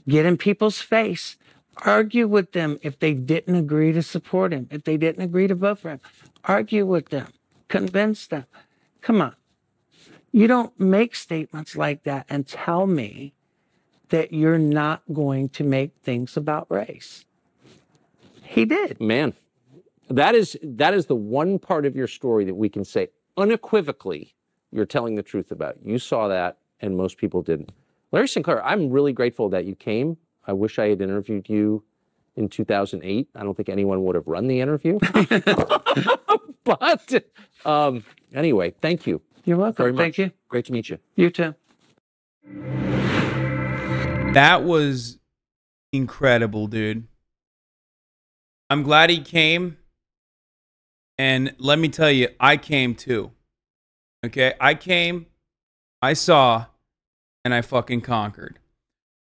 A: get in people's face, argue with them if they didn't agree to support him, if they didn't agree to vote for him. Argue with them, convince them. Come on. You don't make statements like that and tell me that you're not going to make things about race. He did.
C: Man, that is the one part of your story that we can say unequivocally you're telling the truth about. You saw that, and most people didn't. Larry Sinclair, I'm really grateful that you came. I wish I had interviewed you in 2008. I don't think anyone would have run the interview. But anyway, thank you.
A: You're welcome.
C: Very much.
A: Thank you.
C: Great to meet you.
A: You too.
B: That was incredible, dude. I'm glad he came. And let me tell you, I came too. Okay? I came, I saw, and I fucking conquered.